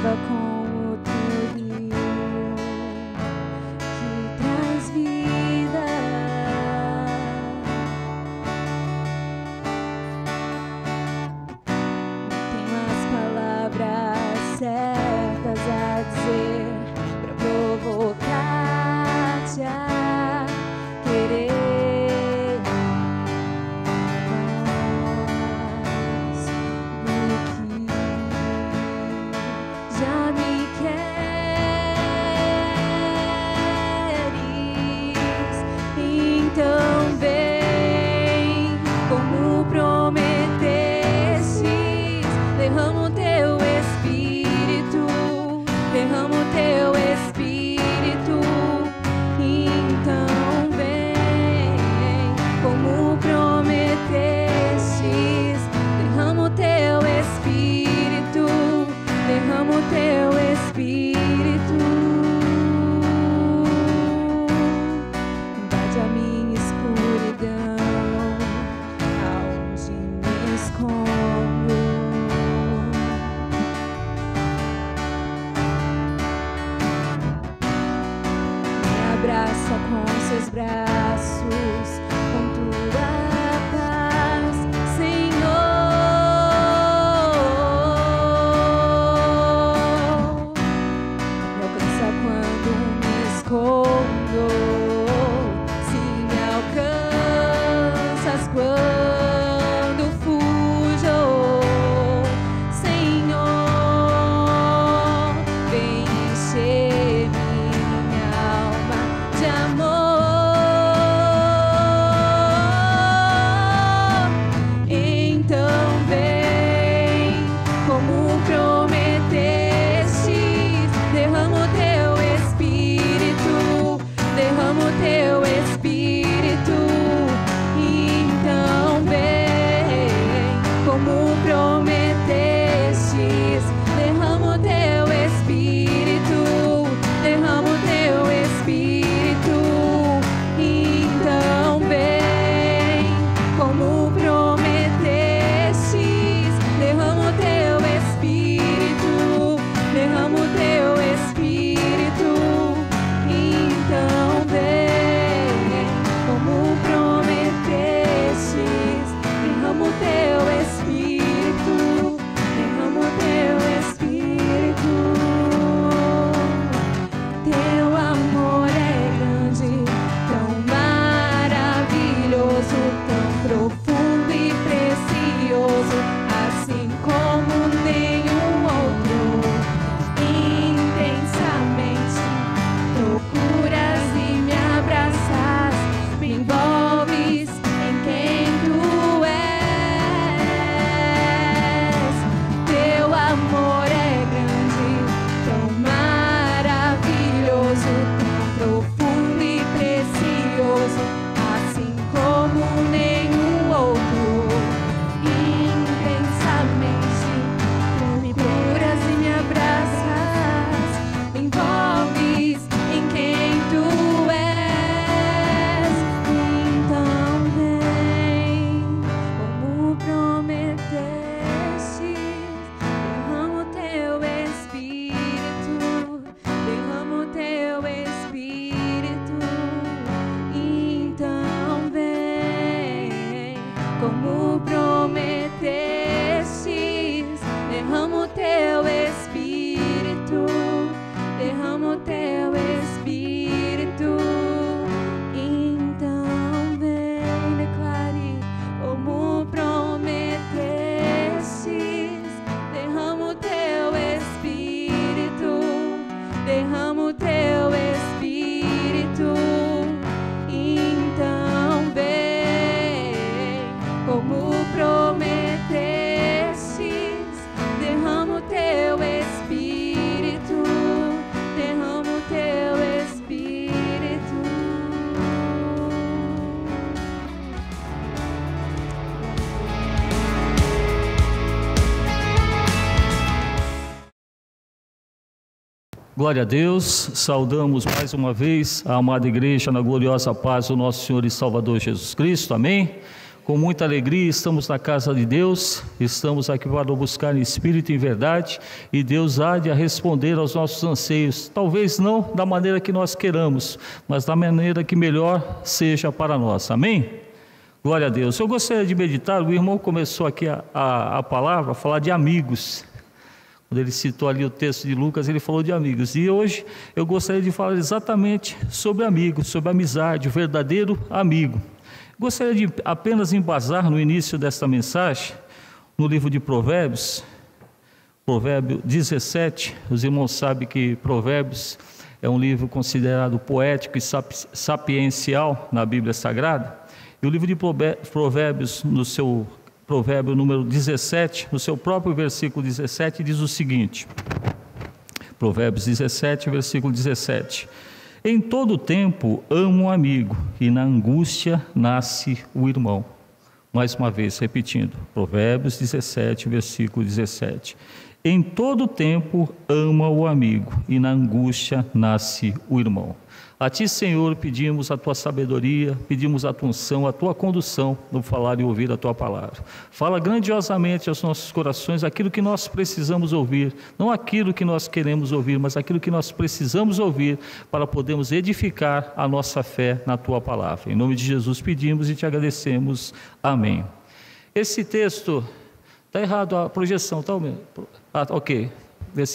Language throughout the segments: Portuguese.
lava com o teu rio que traz vida. Tenho as palavras certas a dizer pra provocar-te a querer. Abraça com seus braços, com tua paz, Senhor. Me alcança quando me escondo, se me alcanças quando fujo, Senhor, vem encher minha alma de amor. Então vem, como prometestes, derrama o teu Espírito, derrama o teu Espírito. Então vem, como prometestes, derrama o teu Espírito, derrama o teu Espírito. Então vem, como prometestes, derrama o teu Espírito, derrama o teu Espírito. Então vem, como prometestes, derrama o teu Espírito, derrama o teu Espírito. Teu amor é grande, tão maravilhoso, tão profundo e precioso, assim como nenhum outro. Intensamente procuras e me abraças, me envolves em quem tu és. Teu amor é grande, tão maravilhoso, tão profundo e precioso, assim como nenhum outro. Intensamente tu me procuras e me abraças, me envolves em quem tu és. Então vem, como prometeste, derrama o teu Espírito, derrama o teu Espírito. Então vem, como prometestes, derrama o teu Espírito, derrama o teu Espírito. Então vem, declare, como prometestes, derrama o teu Espírito, derrama o teu Espírito. Então vem, como prometestes, derrama o teu Espírito, derrama o teu Espírito. Glória a Deus, saudamos mais uma vez a amada igreja na gloriosa paz do nosso Senhor e Salvador Jesus Cristo, amém? com muita alegria, estamos na casa de Deus, estamos aqui para buscar em espírito e em verdade, e Deus há de responder aos nossos anseios, talvez não da maneira que nós queiramos, mas da maneira que melhor seja para nós, amém? Glória a Deus. Eu gostaria de meditar, o irmão começou aqui a palavra, a falar de amigos. Quando ele citou ali o texto de Lucas, ele falou de amigos. E hoje eu gostaria de falar exatamente sobre amigos, sobre amizade, o verdadeiro amigo. Gostaria de apenas embasar no início desta mensagem, no livro de Provérbios, Provérbio 17. Os irmãos sabem que Provérbios é um livro considerado poético e sapiencial na Bíblia Sagrada. E o livro de Provérbios, no seu provérbio número 17, no seu próprio versículo 17, diz o seguinte, Provérbios 17, versículo 17: em todo tempo amo um amigo, e na angústia nasce o irmão. Mais uma vez, repetindo, Provérbios 17, versículo 17: em todo tempo ama o amigo, e na angústia nasce o irmão. A Ti, Senhor, pedimos a Tua sabedoria, pedimos a Tua unção, a Tua condução no falar e ouvir a Tua palavra. Fala grandiosamente aos nossos corações aquilo que nós precisamos ouvir, não aquilo que nós queremos ouvir, mas aquilo que nós precisamos ouvir para podermos edificar a nossa fé na Tua palavra. Em nome de Jesus pedimos e Te agradecemos. Amém. Esse texto, está errado a projeção, tá? Ok.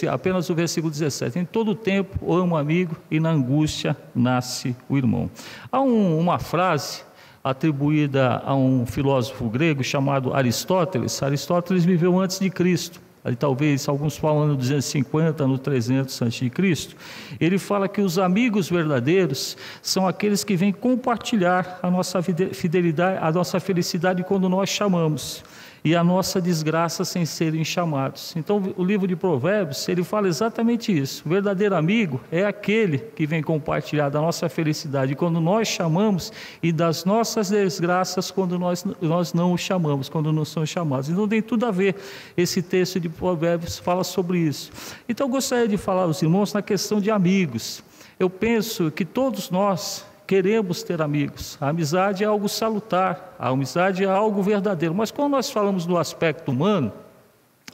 Apenas o versículo 17: em todo tempo amo o amigo, e na angústia nasce o irmão. Há uma frase atribuída a um filósofo grego chamado Aristóteles. Aristóteles viveu antes de Cristo, ali talvez alguns falam no 250, no 300 antes de Cristo. Ele fala que os amigos verdadeiros são aqueles que vêm compartilhar a nossa fidelidade, a nossa felicidade quando nós chamamos, e a nossa desgraça sem serem chamados. Então o livro de Provérbios, ele fala exatamente isso. O verdadeiro amigo é aquele que vem compartilhar da nossa felicidade quando nós chamamos, e das nossas desgraças quando nós não o chamamos, quando não somos chamados. Então tem tudo a ver, esse texto de Provérbios fala sobre isso. Então eu gostaria de falar aos irmãos na questão de amigos. Eu penso que todos nós queremos ter amigos. A amizade é algo salutar, a amizade é algo verdadeiro. Mas quando nós falamos do aspecto humano,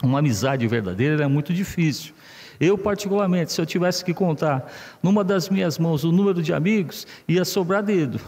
uma amizade verdadeira é muito difícil. Eu particularmente, se eu tivesse que contar numa das minhas mãos o número de amigos, ia sobrar dedo.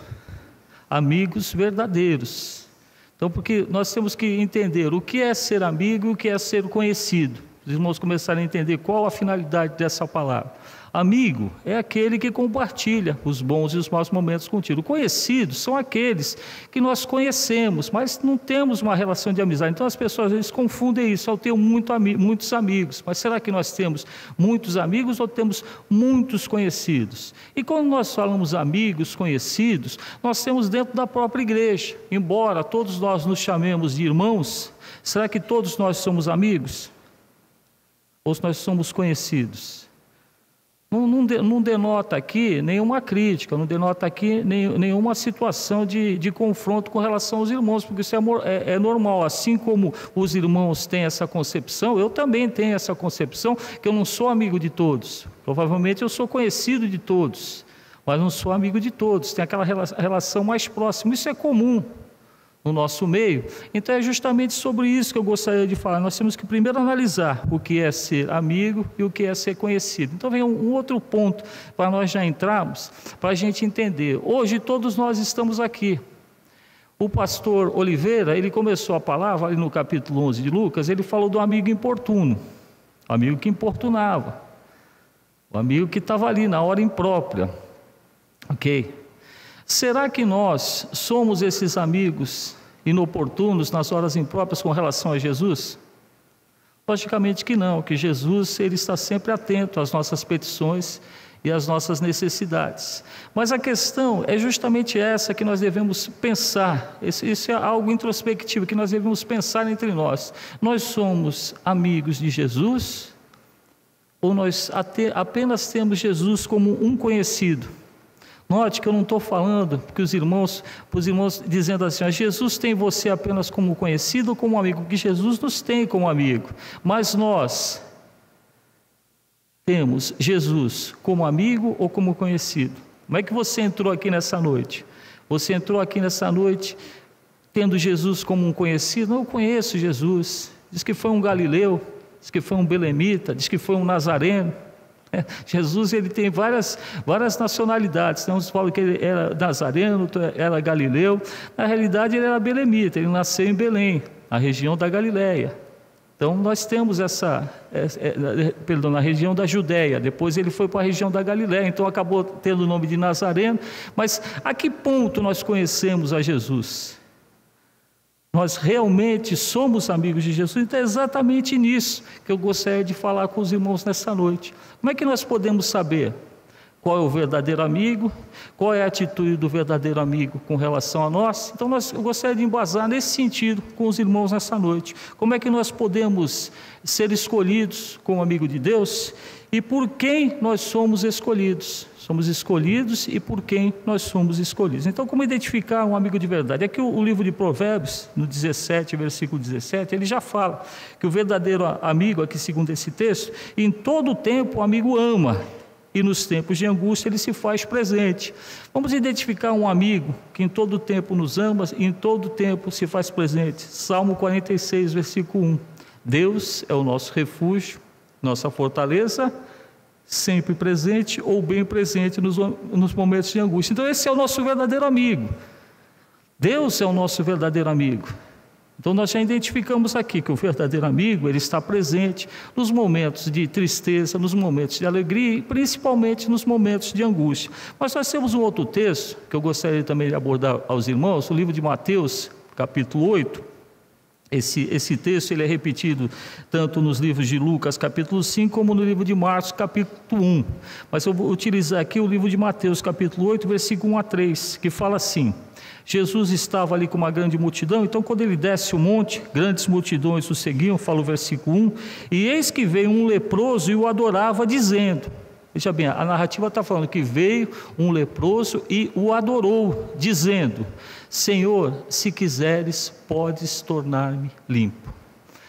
Amigos verdadeiros. Então, porque nós temos que entender o que é ser amigo e o que é ser conhecido. Os irmãos começaram a entender qual a finalidade dessa palavra. Amigo é aquele que compartilha os bons e os maus momentos contigo. Conhecidos são aqueles que nós conhecemos, mas não temos uma relação de amizade. Então as pessoas às vezes confundem isso. Eu tenho muitos amigos, mas será que nós temos muitos amigos ou temos muitos conhecidos? E quando nós falamos amigos, conhecidos, nós temos dentro da própria igreja. Embora todos nós nos chamemos de irmãos, será que todos nós somos amigos? Ou nós somos conhecidos? Não denota aqui nenhuma crítica, não denota aqui nenhuma situação de confronto com relação aos irmãos, porque isso é normal. Assim como os irmãos têm essa concepção, eu também tenho essa concepção, que eu não sou amigo de todos. Provavelmente eu sou conhecido de todos, mas não sou amigo de todos. Tem aquela relação mais próxima. Isso é comum no nosso meio. Então é justamente sobre isso que eu gostaria de falar. Nós temos que primeiro analisar o que é ser amigo e o que é ser conhecido. Então vem um outro ponto para nós já entrarmos, para a gente entender. Hoje todos nós estamos aqui. O pastor Oliveira, ele começou a palavra ali no capítulo 11 de Lucas, ele falou do amigo importuno, o amigo que importunava, o amigo que estava ali na hora imprópria. Ok? Será que nós somos esses amigos inoportunos nas horas impróprias com relação a Jesus? Logicamente que não, que Jesus ele está sempre atento às nossas petições e às nossas necessidades. Mas a questão é justamente essa que nós devemos pensar, isso é algo introspectivo que nós devemos pensar entre nós. Nós somos amigos de Jesus ou nós apenas temos Jesus como um conhecido? Note que eu não estou falando para os irmãos dizendo assim, Jesus tem você apenas como conhecido ou como amigo, que Jesus nos tem como amigo, mas nós temos Jesus como amigo ou como conhecido? Como é que você entrou aqui nessa noite? Você entrou aqui nessa noite tendo Jesus como um conhecido. Não, eu conheço Jesus. Diz que foi um galileu, diz que foi um belemita, diz que foi um nazareno. Jesus, ele tem várias nacionalidades. Uns falam que ele era nazareno, era galileu. Na realidade, ele era belemita, ele nasceu em Belém, na região da Galileia. Então, nós temos na região da Judéia. Depois ele foi para a região da Galileia, então acabou tendo o nome de Nazareno. Mas a que ponto nós conhecemos a Jesus? Nós realmente somos amigos de Jesus? Então é exatamente nisso que eu gostaria de falar com os irmãos nessa noite. Como é que nós podemos saber qual é o verdadeiro amigo? Qual é a atitude do verdadeiro amigo com relação a nós? Então eu gostaria de embasar nesse sentido com os irmãos nessa noite. Como é que nós podemos ser escolhidos como amigo de Deus? E por quem nós somos escolhidos? Somos escolhidos e por quem nós somos escolhidos. Então, como identificar um amigo de verdade? Aqui o livro de Provérbios, no 17, versículo 17, ele já fala que o verdadeiro amigo, aqui segundo esse texto, em todo tempo o amigo ama, e nos tempos de angústia ele se faz presente. Vamos identificar um amigo que em todo tempo nos ama e em todo tempo se faz presente. Salmo 46, versículo 1. Deus é o nosso refúgio, nossa fortaleza, sempre presente ou bem presente nos momentos de angústia. Então esse é o nosso verdadeiro amigo. Deus é o nosso verdadeiro amigo. Então nós já identificamos aqui que o verdadeiro amigo, ele está presente nos momentos de tristeza, nos momentos de alegria e principalmente nos momentos de angústia. Mas nós temos um outro texto que eu gostaria também de abordar aos irmãos, o livro de Mateus, capítulo 8. Esse texto ele é repetido tanto nos livros de Lucas, capítulo 5, como no livro de Marcos, capítulo 1. Mas eu vou utilizar aqui o livro de Mateus, capítulo 8, versículo 1 a 3, que fala assim: Jesus estava ali com uma grande multidão, então quando ele desce o monte, grandes multidões o seguiam, fala o versículo 1, e eis que veio um leproso e o adorava, dizendo... Veja bem, a narrativa está falando que veio um leproso e o adorou, dizendo: Senhor, se quiseres, podes tornar-me limpo.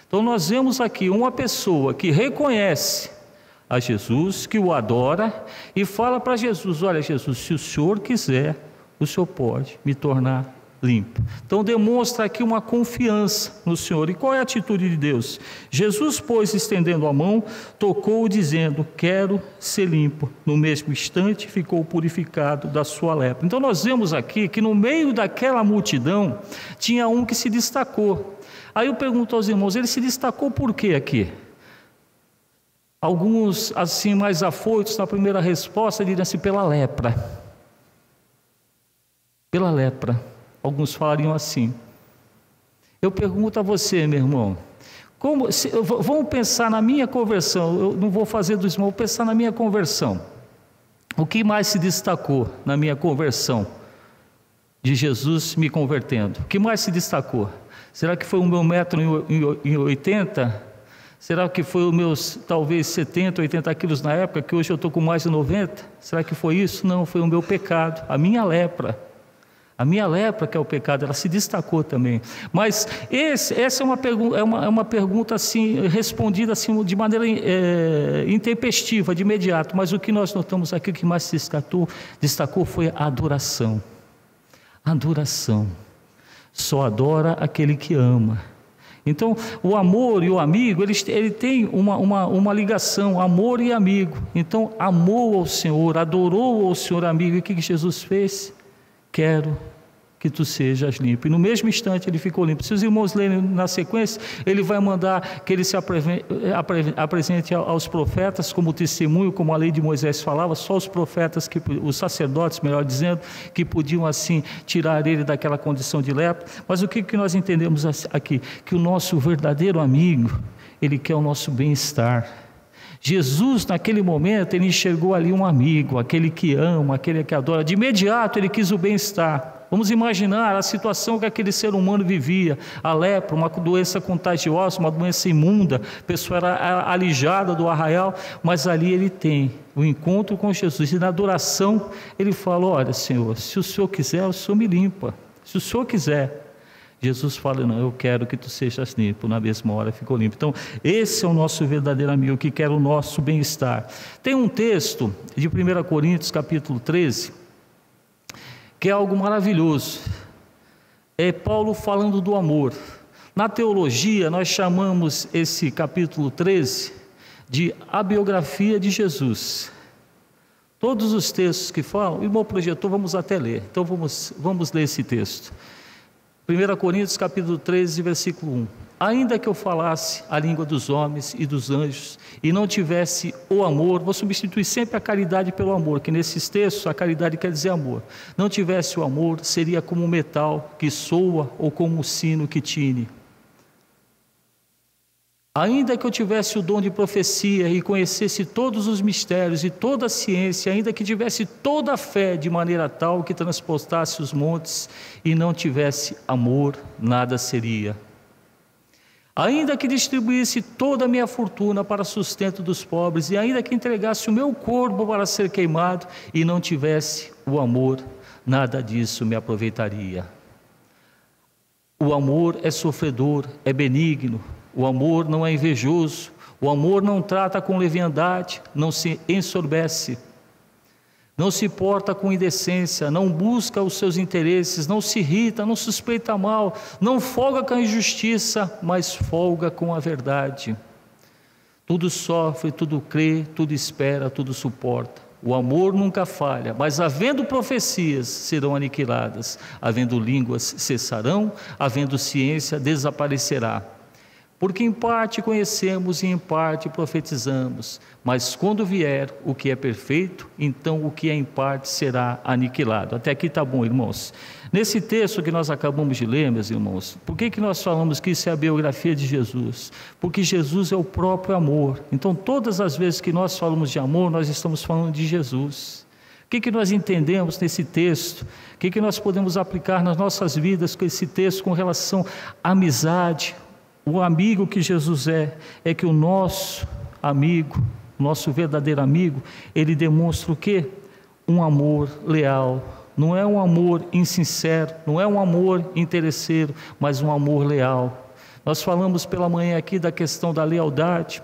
Então nós vemos aqui uma pessoa que reconhece a Jesus, que o adora e fala para Jesus: olha Jesus, se o Senhor quiser, o Senhor pode me tornar limpo. Então demonstra aqui uma confiança no Senhor. E qual é a atitude de Deus? Jesus, pois, estendendo a mão, tocou-o, dizendo: quero ser limpo. No mesmo instante ficou purificado da sua lepra. Então nós vemos aqui que no meio daquela multidão tinha um que se destacou. Aí eu pergunto aos irmãos: ele se destacou por quê aqui? Alguns assim mais afoitos na primeira resposta diriam assim: pela lepra. Pela lepra. Alguns falariam assim. Eu pergunto a você, meu irmão, vamos pensar na minha conversão. Eu não vou fazer dos irmãos, vou pensar na minha conversão. O que mais se destacou na minha conversão de Jesus me convertendo? O que mais se destacou? Será que foi o meu 1,80 m? Será que foi os meus talvez 70, 80 quilos na época, que hoje eu estou com mais de 90? Será que foi isso? Não, foi o meu pecado, a minha lepra. A minha lepra, que é o pecado, ela se destacou também. Mas essa é uma pergunta assim, respondida assim, de maneira intempestiva, de imediato. Mas o que nós notamos aqui, o que mais se destacou foi a adoração. A adoração. Só adora aquele que ama. Então, o amor e o amigo, ele tem uma ligação, amor e amigo. Então, amou ao Senhor, adorou ao Senhor amigo. E o que Jesus fez? Quero que tu sejas limpo. E no mesmo instante ele ficou limpo. Se os irmãos lerem na sequência, ele vai mandar que ele se apresente aos profetas como testemunho, como a lei de Moisés falava, só os profetas, os sacerdotes, melhor dizendo, que podiam assim tirar ele daquela condição de lepra. Mas o que nós entendemos aqui? Que o nosso verdadeiro amigo, ele quer o nosso bem-estar. Jesus, naquele momento, ele enxergou ali um amigo, aquele que ama, aquele que adora. De imediato, ele quis o bem-estar. Vamos imaginar a situação que aquele ser humano vivia. A lepra, uma doença contagiosa, uma doença imunda. A pessoa era alijada do arraial, mas ali ele tem o encontro com Jesus. E na adoração, ele fala: olha, Senhor, se o Senhor quiser, o Senhor me limpa. Se o Senhor quiser. Jesus fala: não, eu quero que tu sejas limpo. Na mesma hora ficou limpo. Então esse é o nosso verdadeiro amigo, que quer o nosso bem-estar. Tem um texto de 1 Coríntios capítulo 13, que é algo maravilhoso. é Paulo falando do amor. Na teologia, nós chamamos esse capítulo 13 de a biografia de Jesus. Todos os textos que falam, o irmão projetor, vamos até ler. Então vamos ler esse texto. 1 Coríntios capítulo 13, versículo 1. Ainda que eu falasse a língua dos homens e dos anjos e não tivesse o amor, vou substituir sempre a caridade pelo amor, que nesses textos a caridade quer dizer amor. Não tivesse o amor, seria como um metal que soa ou como um sino que tine. Ainda que eu tivesse o dom de profecia e conhecesse todos os mistérios e toda a ciência, ainda que tivesse toda a fé de maneira tal que transportasse os montes e não tivesse amor, nada seria. Ainda que distribuísse toda a minha fortuna para sustento dos pobres e ainda que entregasse o meu corpo para ser queimado e não tivesse o amor, nada disso me aproveitaria. O amor é sofredor, é benigno. O amor não é invejoso, o amor não trata com leviandade, não se ensorbece, não se porta com indecência, não busca os seus interesses, não se irrita, não suspeita mal, não folga com a injustiça, mas folga com a verdade. Tudo sofre, tudo crê, tudo espera, tudo suporta. O amor nunca falha, mas havendo profecias serão aniquiladas, havendo línguas cessarão, havendo ciência desaparecerá. Porque em parte conhecemos e em parte profetizamos, mas quando vier o que é perfeito, então o que é em parte será aniquilado. Até aqui está bom, irmãos. Nesse texto que nós acabamos de ler, meus irmãos, por que nós falamos que isso é a biografia de Jesus? Porque Jesus é o próprio amor. Então todas as vezes que nós falamos de amor, nós estamos falando de Jesus. O que nós entendemos nesse texto? O que nós podemos aplicar nas nossas vidas com esse texto com relação à amizade? O amigo que Jesus é que o nosso amigo, nosso verdadeiro amigo, ele demonstra o quê? Um amor leal. Não é um amor insincero, não é um amor interesseiro, mas um amor leal. Nós falamos pela manhã aqui da questão da lealdade,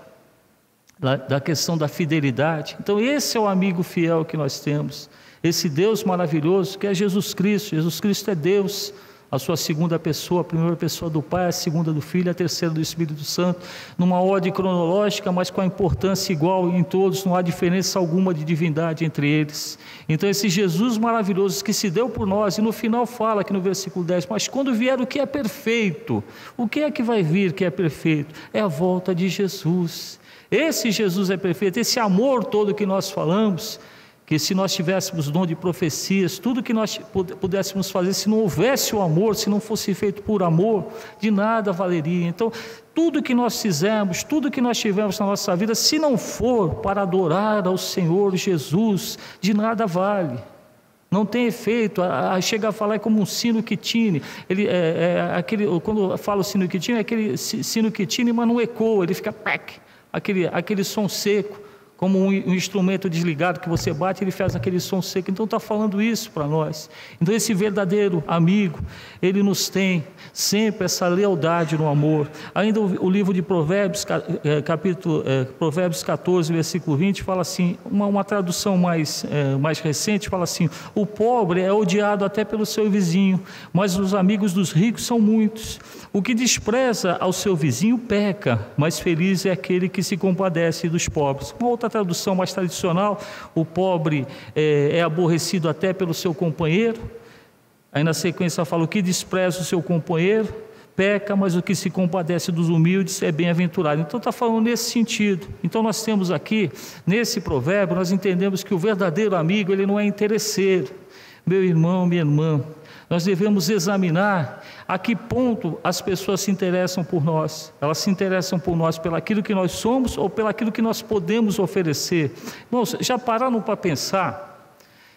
da questão da fidelidade. Então esse é o amigo fiel que nós temos. Esse Deus maravilhoso que é Jesus Cristo. Jesus Cristo é Deus. A sua segunda pessoa, a primeira pessoa do Pai, a segunda do Filho, a terceira do Espírito Santo, numa ordem cronológica, mas com a importância igual em todos, não há diferença alguma de divindade entre eles. Então esse Jesus maravilhoso que se deu por nós, e no final fala aqui no versículo 10, mas quando vier o que é perfeito, o que é que vai vir que é perfeito? É a volta de Jesus. Esse Jesus é perfeito, esse amor todo que nós falamos, que se nós tivéssemos dom de profecias, tudo que nós pudéssemos fazer, se não houvesse o amor, se não fosse feito por amor, de nada valeria. Então, tudo que nós fizermos, tudo que nós tivermos na nossa vida, se não for para adorar ao Senhor Jesus, de nada vale. Não tem efeito. Chega a falar como um sino que tine. Quando eu falo sino que tine, é aquele sino que tine, mas não ecoa, ele fica aquele som seco. Como um instrumento desligado que você bate, ele faz aquele som seco. Então está falando isso para nós. Então esse verdadeiro amigo, ele nos tem sempre essa lealdade no amor. Ainda o livro de Provérbios, Provérbios 14, versículo 20, fala assim, uma tradução mais recente, fala assim, o pobre é odiado até pelo seu vizinho, mas os amigos dos ricos são muitos. O que despreza ao seu vizinho peca, mas feliz é aquele que se compadece dos pobres. Uma outra tradução mais tradicional, o pobre é aborrecido até pelo seu companheiro. Aí na sequência fala, o que despreza o seu companheiro peca, mas o que se compadece dos humildes é bem-aventurado. Então está falando nesse sentido. Então nós temos aqui, nesse provérbio, nós entendemos que o verdadeiro amigo, ele não é interesseiro. Meu irmão, minha irmã, nós devemos examinar a que ponto as pessoas se interessam por nós. Elas se interessam por nós pelaquilo que nós somos ou pelaquilo que nós podemos oferecer. Irmãos, já pararam para pensar?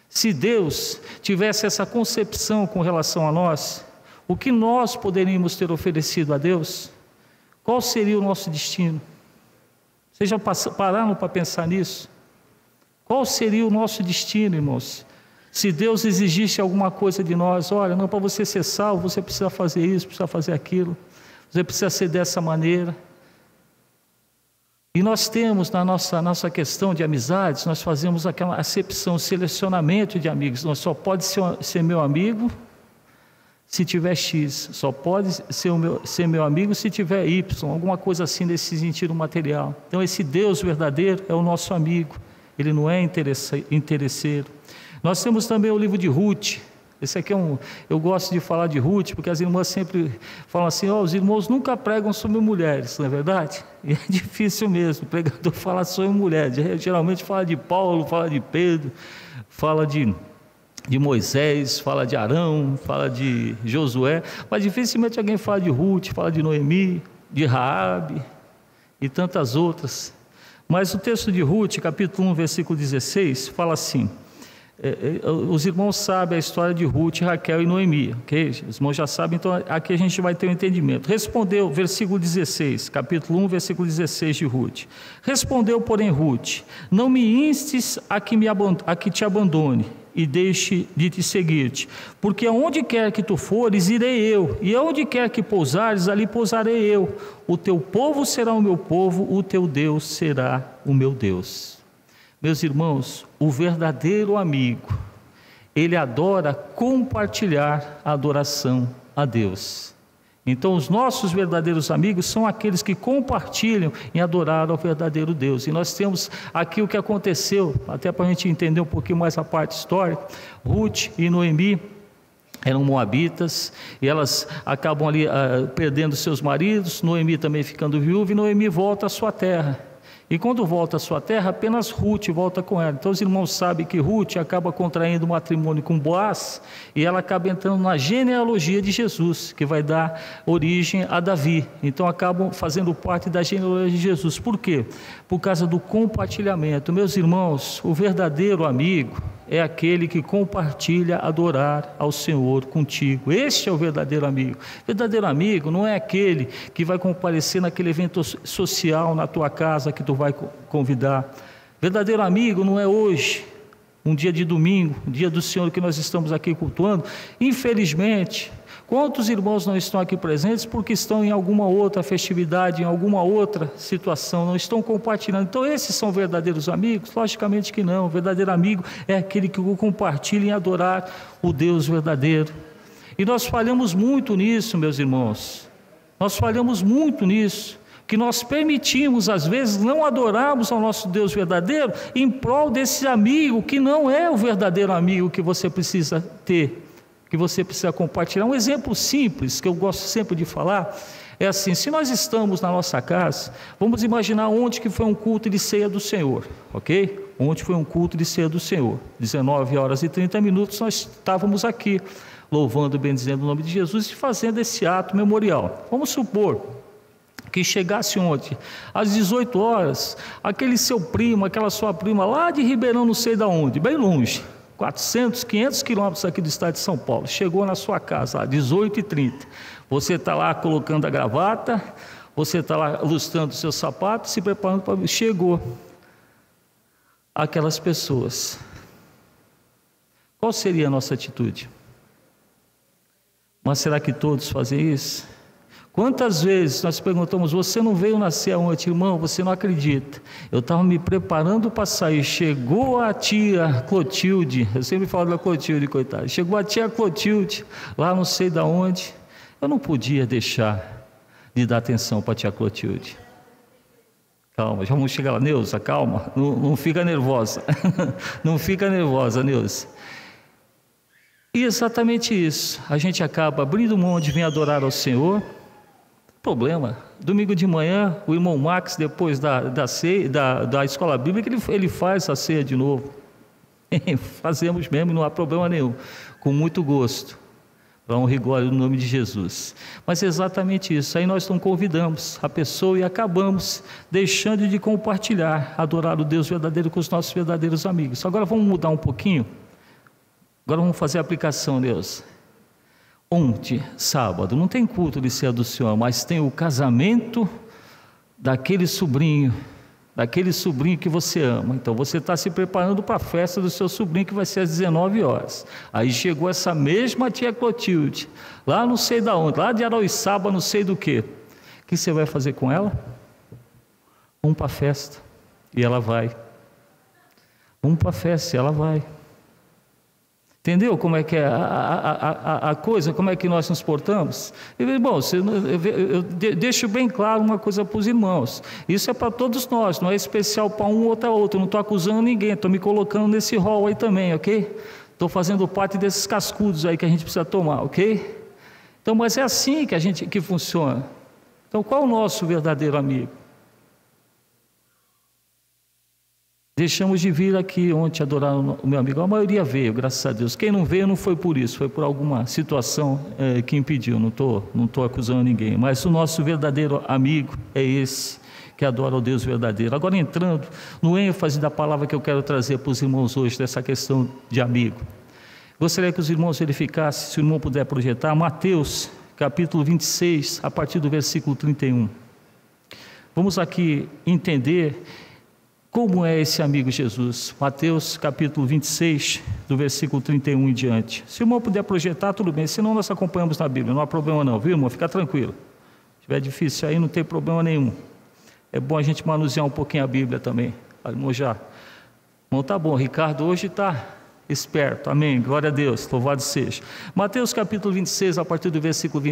Se Deus tivesse essa concepção com relação a nós, o que nós poderíamos ter oferecido a Deus? Qual seria o nosso destino? Vocês já pararam para pensar nisso? Qual seria o nosso destino, irmãos? Se Deus exigisse alguma coisa de nós, olha, não, para você ser salvo, você precisa fazer isso, precisa fazer aquilo, você precisa ser dessa maneira. E nós temos na nossa questão de amizades, nós fazemos aquela acepção, selecionamento de amigos. Nós só pode ser meu amigo se tiver X, só pode ser meu amigo se tiver Y, alguma coisa assim nesse sentido material. Então esse Deus verdadeiro é o nosso amigo, ele não é interesseiro. Nós temos também o livro de Ruth. Esse aqui eu gosto de falar de Ruth, porque as irmãs sempre falam assim, os irmãos nunca pregam sobre mulheres, não é verdade? E é difícil mesmo, o pregador falar sobre mulheres, geralmente fala de Paulo, fala de Pedro, fala de Moisés, fala de Arão, fala de Josué, mas dificilmente alguém fala de Ruth, fala de Noemi, de Raabe e tantas outras. Mas o texto de Ruth, capítulo 1, versículo 16, fala assim, os irmãos sabem a história de Ruth, Raquel e Noemi, ok? Os irmãos já sabem, então aqui a gente vai ter um entendimento. Respondeu, versículo 16, capítulo 1, versículo 16 de Ruth. Respondeu, porém, Ruth, não me instes a que te abandone e deixe de te seguir-te, porque aonde quer que tu fores, irei eu, e aonde quer que pousares, ali pousarei eu. O teu povo será o meu povo, o teu Deus será o meu Deus. Meus irmãos, o verdadeiro amigo, ele adora compartilhar a adoração a Deus. Então os nossos verdadeiros amigos são aqueles que compartilham em adorar ao verdadeiro Deus. E nós temos aqui o que aconteceu, até para a gente entender um pouquinho mais a parte histórica. Ruth e Noemi eram moabitas, e elas acabam ali perdendo seus maridos, Noemi também ficando viúva, e Noemi volta à sua terra. E quando volta à sua terra, apenas Ruth volta com ela. Então os irmãos sabem que Ruth acaba contraindo matrimônio com Boaz, e ela acaba entrando na genealogia de Jesus, que vai dar origem a Davi. Então acabam fazendo parte da genealogia de Jesus. Por quê? Por causa do compartilhamento. Meus irmãos, o verdadeiro amigo é aquele que compartilha adorar ao Senhor contigo. Este é o verdadeiro amigo. O verdadeiro amigo não é aquele que vai comparecer naquele evento social na tua casa que tu vai convidar. O verdadeiro amigo não é hoje, um dia de domingo, dia do Senhor que nós estamos aqui cultuando. Infelizmente, quantos irmãos não estão aqui presentes porque estão em alguma outra festividade, em alguma outra situação, não estão compartilhando? Então esses são verdadeiros amigos? Logicamente que não. O verdadeiro amigo é aquele que compartilha em adorar o Deus verdadeiro. E nós falhamos muito nisso, meus irmãos. Nós falhamos muito nisso, que nós permitimos às vezes não adorarmos ao nosso Deus verdadeiro em prol desse amigo que não é o verdadeiro amigo que você precisa ter, que você precisa compartilhar. Um exemplo simples que eu gosto sempre de falar é assim: se nós estamos na nossa casa, vamos imaginar onde que foi um culto de ceia do Senhor, ok? Onde foi um culto de ceia do Senhor, 19 horas e 30 minutos nós estávamos aqui louvando e bendizendo o nome de Jesus e fazendo esse ato memorial. Vamos supor que chegasse ontem, às 18 horas, aquele seu primo, aquela sua prima lá de Ribeirão, não sei de onde, bem longe, 400, 500 quilômetros aqui do estado de São Paulo, chegou na sua casa às 18h30, você está lá colocando a gravata, você está lá lustrando o seu sapato, se preparando para... Chegou aquelas pessoas, qual seria a nossa atitude? Mas será que todos fazem isso? Quantas vezes nós perguntamos, você não veio nascer ontem, irmão, você não acredita, eu estava me preparando para sair, chegou a tia Clotilde, eu sempre falo da Clotilde, coitada, chegou a tia Clotilde, lá não sei de onde, eu não podia deixar de dar atenção para a tia Clotilde. Calma, já vamos chegar lá, Neuza, calma, não fica nervosa, não fica nervosa, Neuza. E exatamente isso, a gente acaba abrindo mão de vir adorar ao Senhor. Problema, domingo de manhã, o irmão Max, depois da escola bíblica, ele faz a ceia de novo. Fazemos mesmo, não há problema nenhum, com muito gosto, para honra e glória no nome de Jesus. Mas é exatamente isso, aí nós não convidamos a pessoa e acabamos deixando de compartilhar, adorar o Deus verdadeiro com os nossos verdadeiros amigos. Agora vamos mudar um pouquinho, agora vamos fazer a aplicação, Deus. Ontem, sábado, não tem culto de ceia do Senhor, mas tem o casamento daquele sobrinho que você ama. Então você está se preparando para a festa do seu sobrinho, que vai ser às 19 horas. Aí chegou essa mesma tia Clotilde, lá não sei de onde, lá de Arauçaba, não sei do que. O que você vai fazer com ela? Vamos para a festa, e ela vai. Vamos para a festa, e ela vai. Entendeu como é que é a coisa, como é que nós nos portamos? Bom, eu deixo bem claro uma coisa para os irmãos. Isso é para todos nós, não é especial para um ou para outro. Eu não estou acusando ninguém, estou me colocando nesse rol aí também, ok? Estou fazendo parte desses cascudos aí que a gente precisa tomar, ok? Então, mas é assim que funciona. Então, qual é o nosso verdadeiro amigo? Deixamos de vir aqui ontem adorar o meu amigo. A maioria veio, graças a Deus. Quem não veio não foi por isso, foi por alguma situação que impediu. Não tô acusando ninguém. Mas o nosso verdadeiro amigo é esse que adora o Deus verdadeiro. Agora, entrando no ênfase da palavra que eu quero trazer para os irmãos hoje, dessa questão de amigo. Gostaria que os irmãos verificassem, se o irmão puder projetar, Mateus capítulo 26, a partir do versículo 31. Vamos aqui entender como é esse amigo Jesus. Mateus capítulo 26, do versículo 31 em diante. Se o irmão puder projetar, tudo bem, senão nós acompanhamos na Bíblia, não há problema não, viu irmão? Fica tranquilo. Se tiver difícil aí, não tem problema nenhum. É bom a gente manusear um pouquinho a Bíblia também. Irmão, irmão, tá bom, Ricardo hoje está esperto, amém, glória a Deus, louvado seja. Mateus capítulo 26, a partir do versículo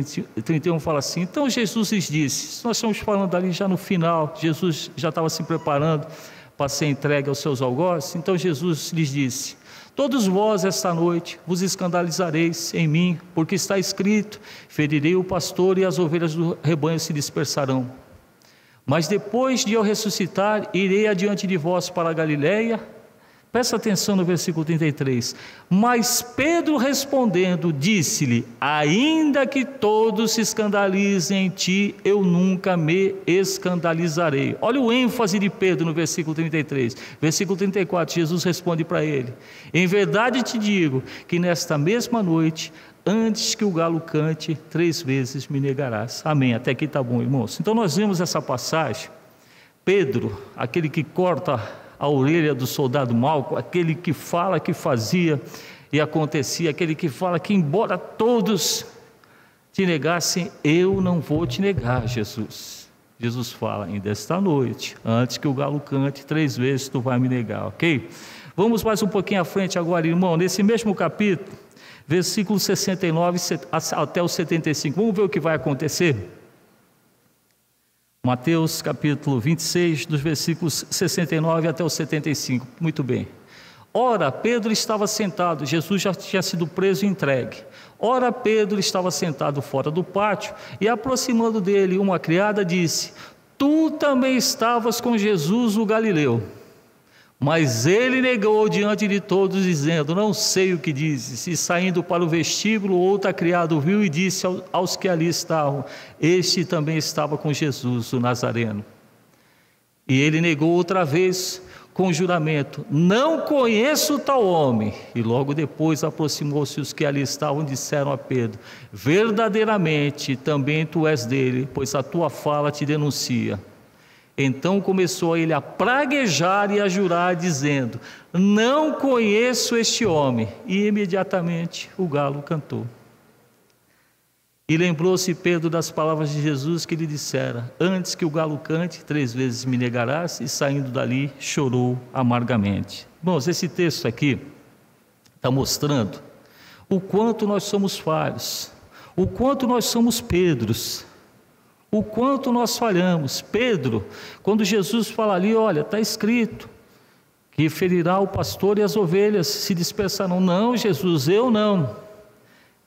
31, fala assim: então Jesus lhes disse, nós estamos falando ali já no final, Jesus já estava se preparando para ser entregue aos seus algozes. Então Jesus lhes disse: todos vós esta noite vos escandalizareis em mim, porque está escrito, ferirei o pastor e as ovelhas do rebanho se dispersarão. Mas depois de eu ressuscitar, irei adiante de vós para a Galileia. Presta atenção no versículo 33. Mas Pedro respondendo, disse-lhe: ainda que todos se escandalizem em ti, eu nunca me escandalizarei. Olha o ênfase de Pedro no versículo 33. Versículo 34, Jesus responde para ele: em verdade te digo, que nesta mesma noite, antes que o galo cante, 3 vezes me negarás. Amém, até aqui está bom, irmãos. Então nós vemos essa passagem. Pedro, aquele que corta a orelha do soldado Malco, aquele que fala que fazia e acontecia, aquele que fala que embora todos te negassem, eu não vou te negar, Jesus. Jesus fala: ainda esta noite, antes que o galo cante, 3 vezes tu vai me negar, ok? Vamos mais um pouquinho à frente agora, irmão, nesse mesmo capítulo, versículo 69 até o 75, vamos ver o que vai acontecer? Mateus capítulo 26, dos versículos 69 até o 75, muito bem. Ora, Pedro estava sentado, Jesus já tinha sido preso e entregue. Ora, Pedro estava sentado fora do pátio, e aproximando dele uma criada disse: tu também estavas com Jesus o Galileu. Mas ele negou diante de todos, dizendo: não sei o que dizes. E saindo para o vestíbulo, outra criada o viu e disse aos que ali estavam: este também estava com Jesus, o Nazareno. E ele negou outra vez com juramento: não conheço tal homem. E logo depois aproximou-se os que ali estavam e disseram a Pedro: verdadeiramente também tu és dele, pois a tua fala te denuncia. Então começou ele a praguejar e a jurar, dizendo: não conheço este homem. E imediatamente o galo cantou. E lembrou-se Pedro das palavras de Jesus que lhe dissera: antes que o galo cante, 3 vezes me negarás. E saindo dali, chorou amargamente. Irmãos, esse texto aqui está mostrando o quanto nós somos falhos, o quanto nós somos Pedros, o quanto nós falhamos. Pedro, quando Jesus fala ali, olha, está escrito que ferirá o pastor e as ovelhas se dispersarão. Não, Jesus, eu não.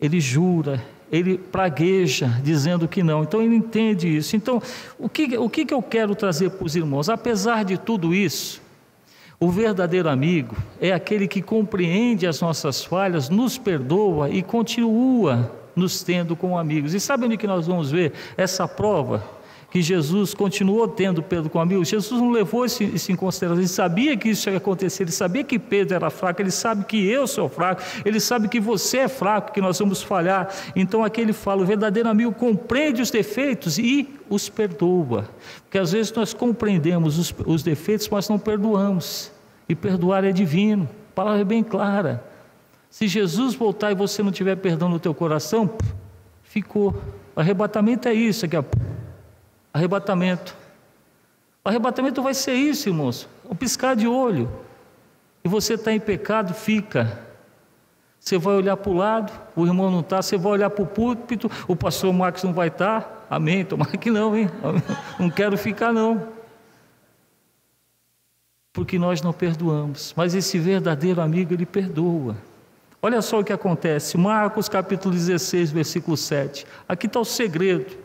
Ele jura, ele pragueja, dizendo que não. Então ele entende isso. Então, o que eu quero trazer para os irmãos? Apesar de tudo isso, o verdadeiro amigo é aquele que compreende as nossas falhas, nos perdoa e continua nos tendo como amigos. E sabe onde que nós vamos ver essa prova? Que Jesus continuou tendo Pedro como amigo. Jesus não levou isso em consideração. Ele sabia que isso ia acontecer, ele sabia que Pedro era fraco, ele sabe que eu sou fraco, ele sabe que você é fraco, que nós vamos falhar. Então aqui ele fala: o verdadeiro amigo compreende os defeitos e os perdoa. Porque às vezes nós compreendemos os defeitos, mas não perdoamos. E perdoar é divino, a palavra é bem clara. Se Jesus voltar e você não tiver perdão no teu coração, ficou. O arrebatamento é isso aqui, ó. Arrebatamento. O arrebatamento vai ser isso, irmãos. Um piscar de olho. E você está em pecado, fica. Você vai olhar para o lado, o irmão não está, você vai olhar para o púlpito, o pastor Marcos não vai estar, amém, tomara que não, hein? Não quero ficar não, porque nós não perdoamos, mas esse verdadeiro amigo, ele perdoa. Olha só o que acontece, Marcos capítulo 16, versículo 7, aqui está o segredo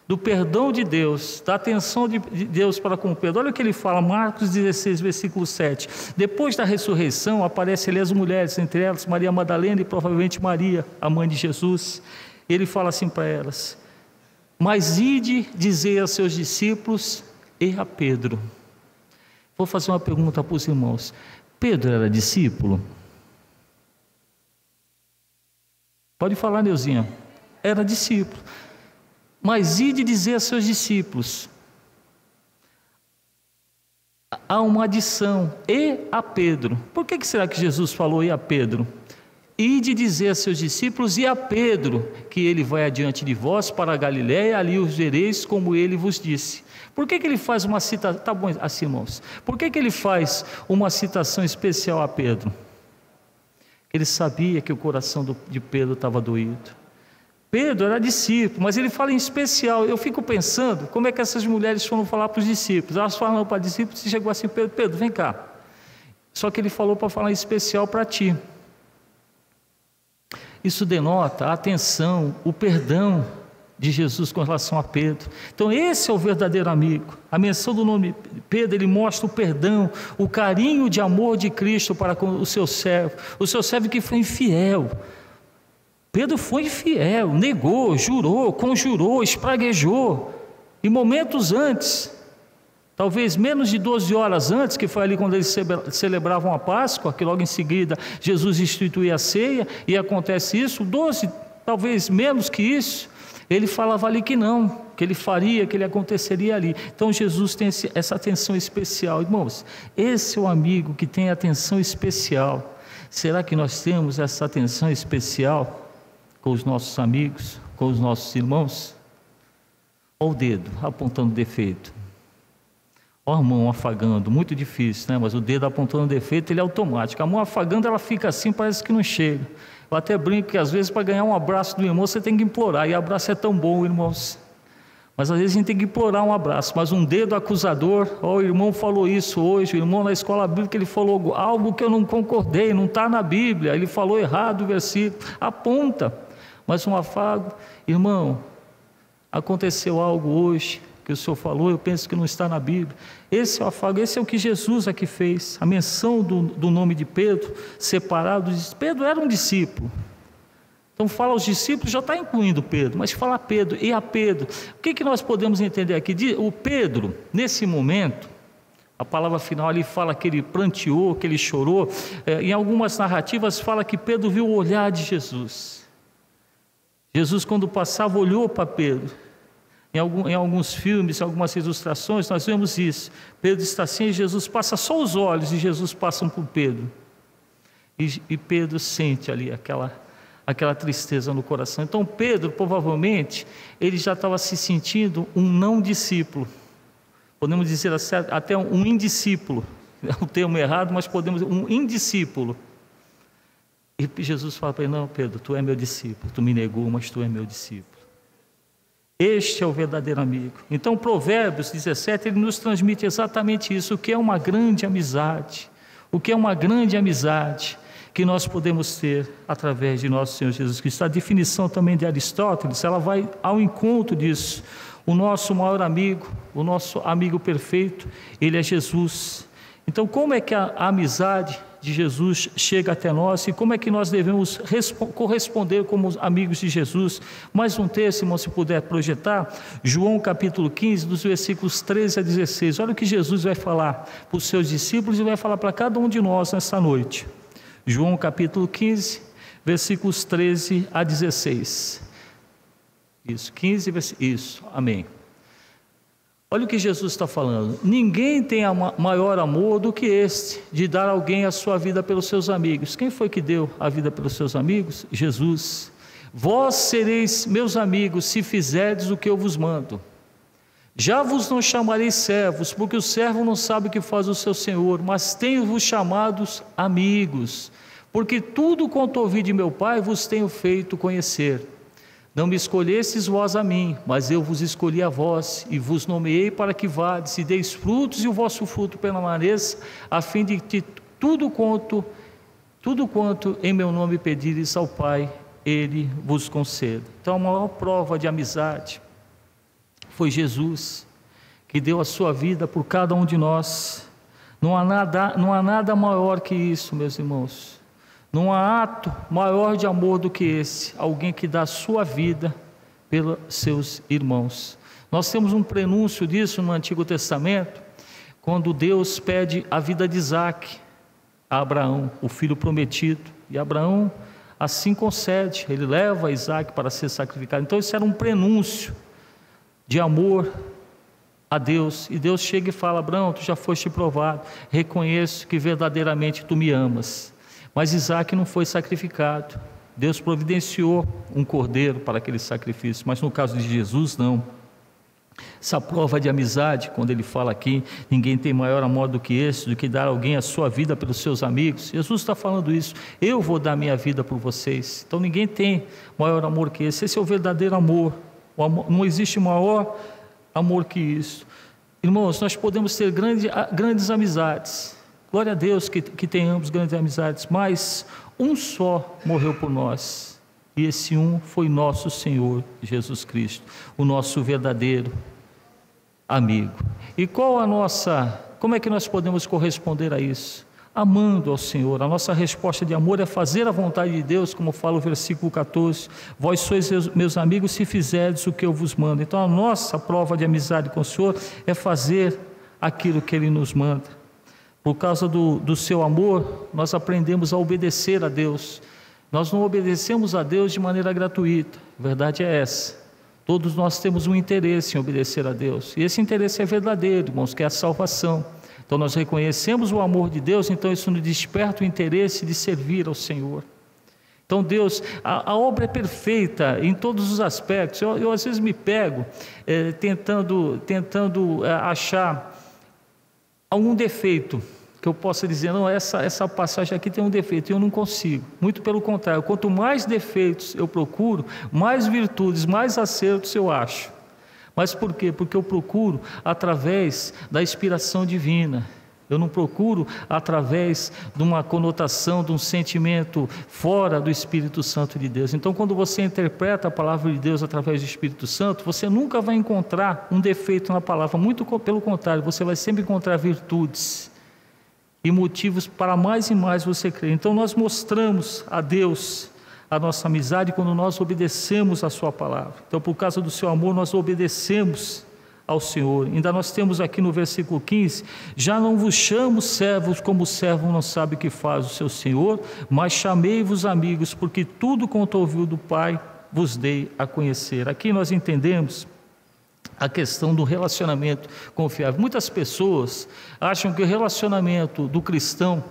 do perdão de Deus, da atenção de Deus para com o Pedro. Olha o que ele fala, Marcos 16, versículo 7. Depois da ressurreição, aparecem ali as mulheres, entre elas Maria Madalena e provavelmente Maria, a mãe de Jesus. Ele fala assim para elas: mas ide dizer a seus discípulos e a Pedro. Vou fazer uma pergunta para os irmãos. Pedro era discípulo? Pode falar, Neuzinha. Era discípulo. Mas ide dizer a seus discípulos. Há uma adição, e a Pedro. Por que será que Jesus falou e a Pedro? Ide dizer a seus discípulos e a Pedro, que ele vai adiante de vós para a Galiléia, ali os vereis como ele vos disse. Por que ele faz uma citação, tá bom assim, irmãos, por que ele faz uma citação especial a Pedro? Ele sabia que o coração de Pedro estava doído. Pedro era discípulo, mas ele fala em especial. Eu fico pensando, como é que essas mulheres foram falar para os discípulos? Elas falaram para os discípulos e chegou assim: Pedro, vem cá. Só que ele falou para falar em especial para ti. Isso denota a atenção, o perdão de Jesus com relação a Pedro. Então esse é o verdadeiro amigo. A menção do nome Pedro, ele mostra o perdão, o carinho de amor de Cristo para com o seu servo que foi infiel. Pedro foi infiel, negou, jurou, conjurou, espraguejou. E momentos antes, talvez menos de 12 horas antes, que foi ali quando eles celebravam a Páscoa, que logo em seguida Jesus instituía a ceia, e acontece isso, 12, talvez menos que isso, ele falava ali que não, que ele faria, que ele aconteceria ali. Então Jesus tem essa atenção especial. Irmãos, esse é o amigo que tem atenção especial. Será que nós temos essa atenção especial com os nossos amigos, com os nossos irmãos? Olha o dedo apontando defeito, olha a mão afagando, muito difícil, né? Mas o dedo apontando defeito, ele é automático. A mão afagando, ela fica assim, parece que não chega. Eu até brinco que às vezes para ganhar um abraço do irmão você tem que implorar, e abraço é tão bom, irmãos, mas às vezes a gente tem que implorar um abraço. Mas um dedo acusador, o irmão falou isso hoje, o irmão na escola bíblica, ele falou algo que eu não concordei, não está na Bíblia, ele falou errado o versículo, aponta. Mas um afago, irmão, aconteceu algo hoje que o senhor falou, eu penso que não está na Bíblia. Esse é o afago, esse é o que Jesus aqui fez. A menção do nome de Pedro, separado, Pedro era um discípulo. Então fala aos discípulos, já está incluindo Pedro, mas fala Pedro e a Pedro. O que nós podemos entender aqui? O Pedro, nesse momento, a palavra final ali fala que ele pranteou, que ele chorou. Em algumas narrativas fala que Pedro viu o olhar de Jesus. Jesus, quando passava, olhou para Pedro. Em alguns filmes, em algumas ilustrações, nós vemos isso. Pedro está assim e Jesus passa só os olhos e Jesus passa por Pedro. E Pedro sente ali aquela tristeza no coração. Então Pedro, provavelmente, ele já estava se sentindo um não discípulo. Podemos dizer até um indiscípulo. É um termo errado, mas podemos dizer um indiscípulo. E Jesus fala para ele: não, Pedro, tu é meu discípulo, tu me negou, mas tu é meu discípulo. Este é o verdadeiro amigo. Então Provérbios 17, ele nos transmite exatamente isso, o que é uma grande amizade, o que é uma grande amizade que nós podemos ter através de nosso Senhor Jesus Cristo. A definição também de Aristóteles, ela vai ao encontro disso. O nosso maior amigo, o nosso amigo perfeito, ele é Jesus. Então como é que a amizade de Jesus chega até nós e como é que nós devemos corresponder como amigos de Jesus? Mais um texto, irmão, se puder projetar, João capítulo 15, dos versículos 13 a 16. Olha o que Jesus vai falar para os seus discípulos e vai falar para cada um de nós nesta noite. João capítulo 15, versículos 13 a 16. Isso, 15, isso, amém. Olha o que Jesus está falando: ninguém tem maior amor do que este, de dar a alguém a sua vida pelos seus amigos. Quem foi que deu a vida pelos seus amigos? Jesus. Vós sereis meus amigos se fizerdes o que eu vos mando. Já vos não chamarei servos, porque o servo não sabe o que faz o seu senhor, mas tenho-vos chamados amigos, porque tudo quanto ouvi de meu Pai vos tenho feito conhecer. Não me escolhestes vós a mim, mas eu vos escolhi a vós, e vos nomeei para que vades e deis frutos, e o vosso fruto permaneça, a fim de que tudo quanto em meu nome pedires ao Pai, Ele vos conceda. Então a maior prova de amizade foi Jesus, que deu a sua vida por cada um de nós. Não há nada maior que isso, meus irmãos. Não há ato maior de amor do que esse, alguém que dá a sua vida pelos seus irmãos. Nós temos um prenúncio disso no Antigo Testamento, quando Deus pede a vida de Isaque a Abraão, o filho prometido, e Abraão assim concede, ele leva Isaque para ser sacrificado. Então isso era um prenúncio de amor a Deus, e Deus chega e fala: Abraão, tu já foste provado, reconheço que verdadeiramente tu me amas. Mas Isaque não foi sacrificado. Deus providenciou um cordeiro para aquele sacrifício, mas no caso de Jesus não. Essa prova de amizade, quando ele fala aqui, ninguém tem maior amor do que esse, do que dar alguém a sua vida pelos seus amigos. Jesus está falando isso: eu vou dar minha vida por vocês. Então ninguém tem maior amor que esse. Esse é o verdadeiro amor. Não existe maior amor que isso. Irmãos, nós podemos ter grandes amizades. Glória a Deus que tenhamos grandes amizades, mas um só morreu por nós, e esse um foi nosso Senhor Jesus Cristo, o nosso verdadeiro amigo. E como é que nós podemos corresponder a isso? Amando ao Senhor. A nossa resposta de amor é fazer a vontade de Deus, como fala o versículo 14: vós sois meus amigos se fizerdes o que eu vos mando. Então a nossa prova de amizade com o Senhor é fazer aquilo que Ele nos manda. Por causa do seu amor, nós aprendemos a obedecer a Deus. Nós não obedecemos a Deus de maneira gratuita, a verdade é essa. Todos nós temos um interesse em obedecer a Deus, e esse interesse é verdadeiro, irmãos, que é a salvação. Então nós reconhecemos o amor de Deus, então isso nos desperta o interesse de servir ao Senhor. Então Deus, a obra é perfeita em todos os aspectos. Eu às vezes me pego tentando achar algum defeito que eu possa dizer: não, essa passagem aqui tem um defeito, e eu não consigo. Muito pelo contrário, quanto mais defeitos eu procuro, mais virtudes, mais acertos eu acho. Mas por quê? Porque eu procuro através da inspiração divina. Eu não procuro através de uma conotação, de um sentimento fora do Espírito Santo de Deus. Então, quando você interpreta a palavra de Deus através do Espírito Santo, você nunca vai encontrar um defeito na palavra. Muito pelo contrário, você vai sempre encontrar virtudes e motivos para mais e mais você crer. Então nós mostramos a Deus a nossa amizade quando nós obedecemos a sua palavra. Então, por causa do seu amor, nós obedecemos ao Senhor. Ainda nós temos aqui no versículo 15: já não vos chamo servos, como o servo não sabe o que faz o seu Senhor, mas chamei-vos amigos, porque tudo quanto ouviu do Pai vos dei a conhecer. Aqui nós entendemos a questão do relacionamento confiável. Muitas pessoas acham que o relacionamento do cristão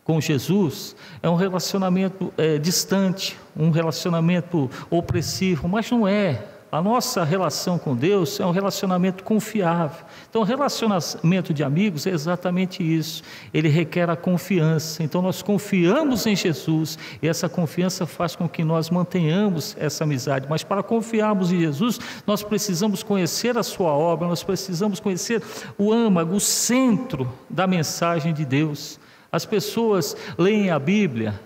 com Jesus é um relacionamento distante, um relacionamento opressivo, mas não é. A nossa relação com Deus é um relacionamento confiável. Então, o relacionamento de amigos é exatamente isso. Ele requer a confiança. Então, nós confiamos em Jesus, e essa confiança faz com que nós mantenhamos essa amizade. Mas para confiarmos em Jesus, nós precisamos conhecer a sua obra, nós precisamos conhecer o âmago, o centro da mensagem de Deus. As pessoas leem a Bíblia.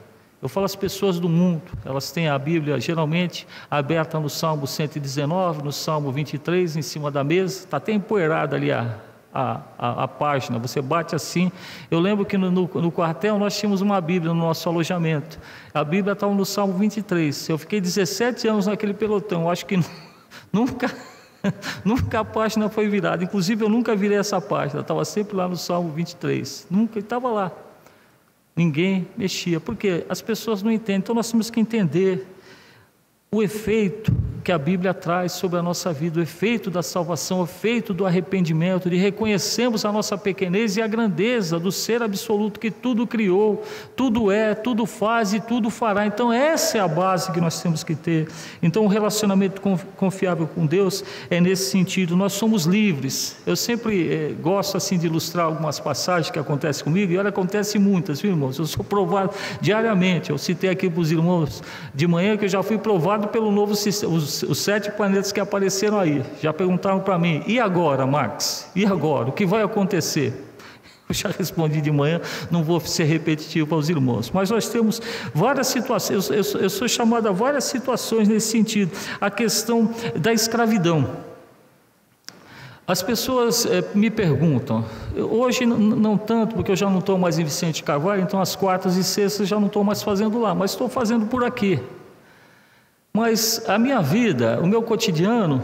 Eu falo as pessoas do mundo, elas têm a Bíblia geralmente aberta no Salmo 119, no Salmo 23, em cima da mesa, está até empoeirada ali a página, você bate assim. Eu lembro que no quartel nós tínhamos uma Bíblia no nosso alojamento, a Bíblia estava no Salmo 23, eu fiquei 17 anos naquele pelotão, acho que nunca a página foi virada, inclusive eu nunca virei essa página, estava sempre lá no Salmo 23, nunca, estava lá. Ninguém mexia, porque as pessoas não entendem. Então nós temos que entender o efeito que a Bíblia traz sobre a nossa vida, o efeito da salvação, o efeito do arrependimento, de reconhecermos a nossa pequenez e a grandeza do ser absoluto que tudo criou, tudo é, tudo faz e tudo fará. Então essa é a base que nós temos que ter. Então o relacionamento confiável com Deus é nesse sentido. Nós somos livres. Eu sempre gosto assim de ilustrar algumas passagens que acontecem comigo, e olha, acontece muitas, viu, irmãos? Eu sou provado diariamente. Eu citei aqui para os irmãos de manhã que eu já fui provado pelo novo sistema, os 7 planetas que apareceram aí. Já perguntaram para mim: e agora, Max? E agora? O que vai acontecer? Eu já respondi de manhã, não vou ser repetitivo para os irmãos, mas nós temos várias situações, eu sou chamado a várias situações nesse sentido. A questão da escravidão. As pessoas me perguntam, hoje não tanto, porque eu já não estou mais em Vicente Carvalho, então as quartas e sextas já não estou mais fazendo lá, mas estou fazendo por aqui. Mas a minha vida, o meu cotidiano,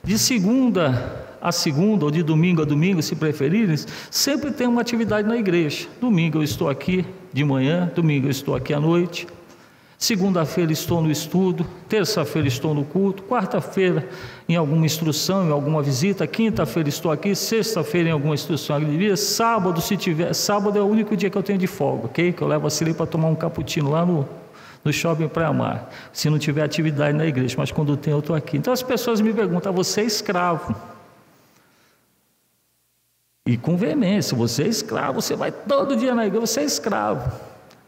de segunda a segunda, ou de domingo a domingo, se preferirem, sempre tem uma atividade na igreja. Domingo eu estou aqui de manhã, domingo eu estou aqui à noite, segunda-feira estou no estudo, terça-feira estou no culto, quarta-feira em alguma instrução, em alguma visita, quinta-feira estou aqui, sexta-feira em alguma instrução agrícola, sábado, se tiver, sábado é o único dia que eu tenho de folga, ok? Que eu levo a Cili para tomar um cappuccino lá no shopping Praia Mar, se não tiver atividade na igreja, mas quando tem eu estou aqui. Então as pessoas me perguntam: você é escravo? E com veemência: você é escravo, você vai todo dia na igreja, você é escravo.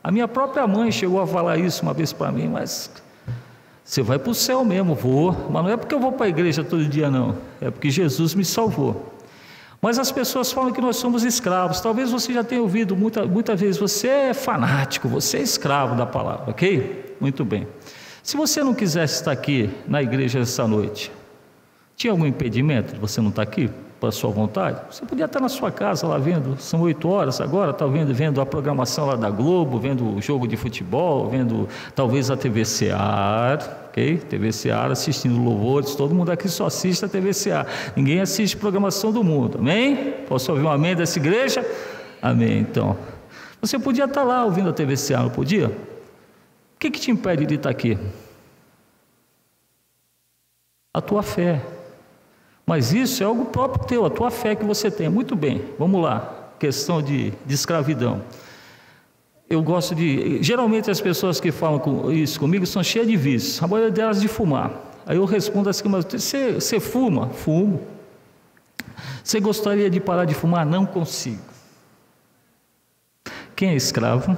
A minha própria mãe chegou a falar isso uma vez para mim: mas você vai para o céu mesmo. Vou, mas não é porque eu vou para a igreja todo dia não, é porque Jesus me salvou. Mas as pessoas falam que nós somos escravos. Talvez você já tenha ouvido muitas vezes: você é fanático, você é escravo da palavra, ok? Muito bem. Se você não quisesse estar aqui na igreja essa noite, tinha algum impedimento de você não estar aqui para a sua vontade? Você podia estar na sua casa lá vendo, são 8 horas agora, está vendo a programação lá da Globo, vendo o jogo de futebol, vendo talvez a TV Seara, ok? TV Seara, assistindo louvores. Todo mundo aqui só assiste a TV Seara, ninguém assiste programação do mundo, amém? Posso ouvir um amém dessa igreja? Amém. Então, você podia estar lá ouvindo a TV Seara, não podia? O que te impede de estar aqui? A tua fé. Mas isso é algo próprio teu, a tua fé que você tem. Muito bem, vamos lá. Questão de escravidão. Eu gosto de... Geralmente as pessoas que falam isso comigo são cheias de vícios, a maioria delas de fumar. Aí eu respondo assim: mas você fuma? Fumo. Você gostaria de parar de fumar? Não consigo. Quem é escravo?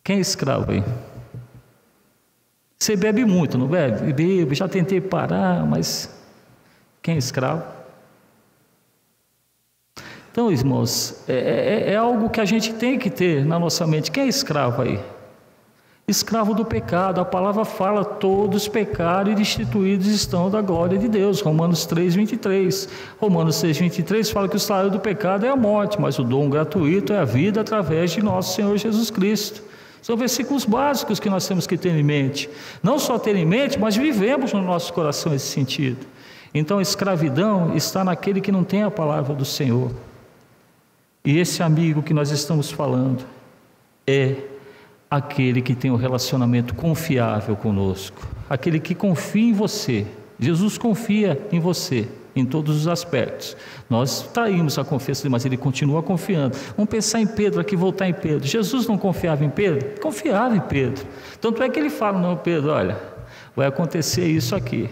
Quem é escravo aí? Você bebe muito, não bebe? Bebo, já tentei parar, mas quem é escravo? Então, irmãos, é algo que a gente tem que ter na nossa mente. Quem é escravo aí? Escravo do pecado. A palavra fala: todos pecaram e destituídos estão da glória de Deus. Romanos 3:23. Romanos 6:23 fala que o salário do pecado é a morte, mas o dom gratuito é a vida através de nosso Senhor Jesus Cristo. São versículos básicos que nós temos que ter em mente. Não só ter em mente, mas vivemos no nosso coração esse sentido. Então a escravidão está naquele que não tem a palavra do Senhor. E esse amigo que nós estamos falando é aquele que tem um relacionamento confiável conosco. Aquele que confia em você. Jesus confia em você em todos os aspectos. Nós traímos a confiança dele, mas ele continua confiando. Vamos pensar em Pedro aqui, voltar em Pedro. Jesus não confiava em Pedro? Confiava em Pedro. Tanto é que ele fala: não, Pedro, olha, vai acontecer isso aqui.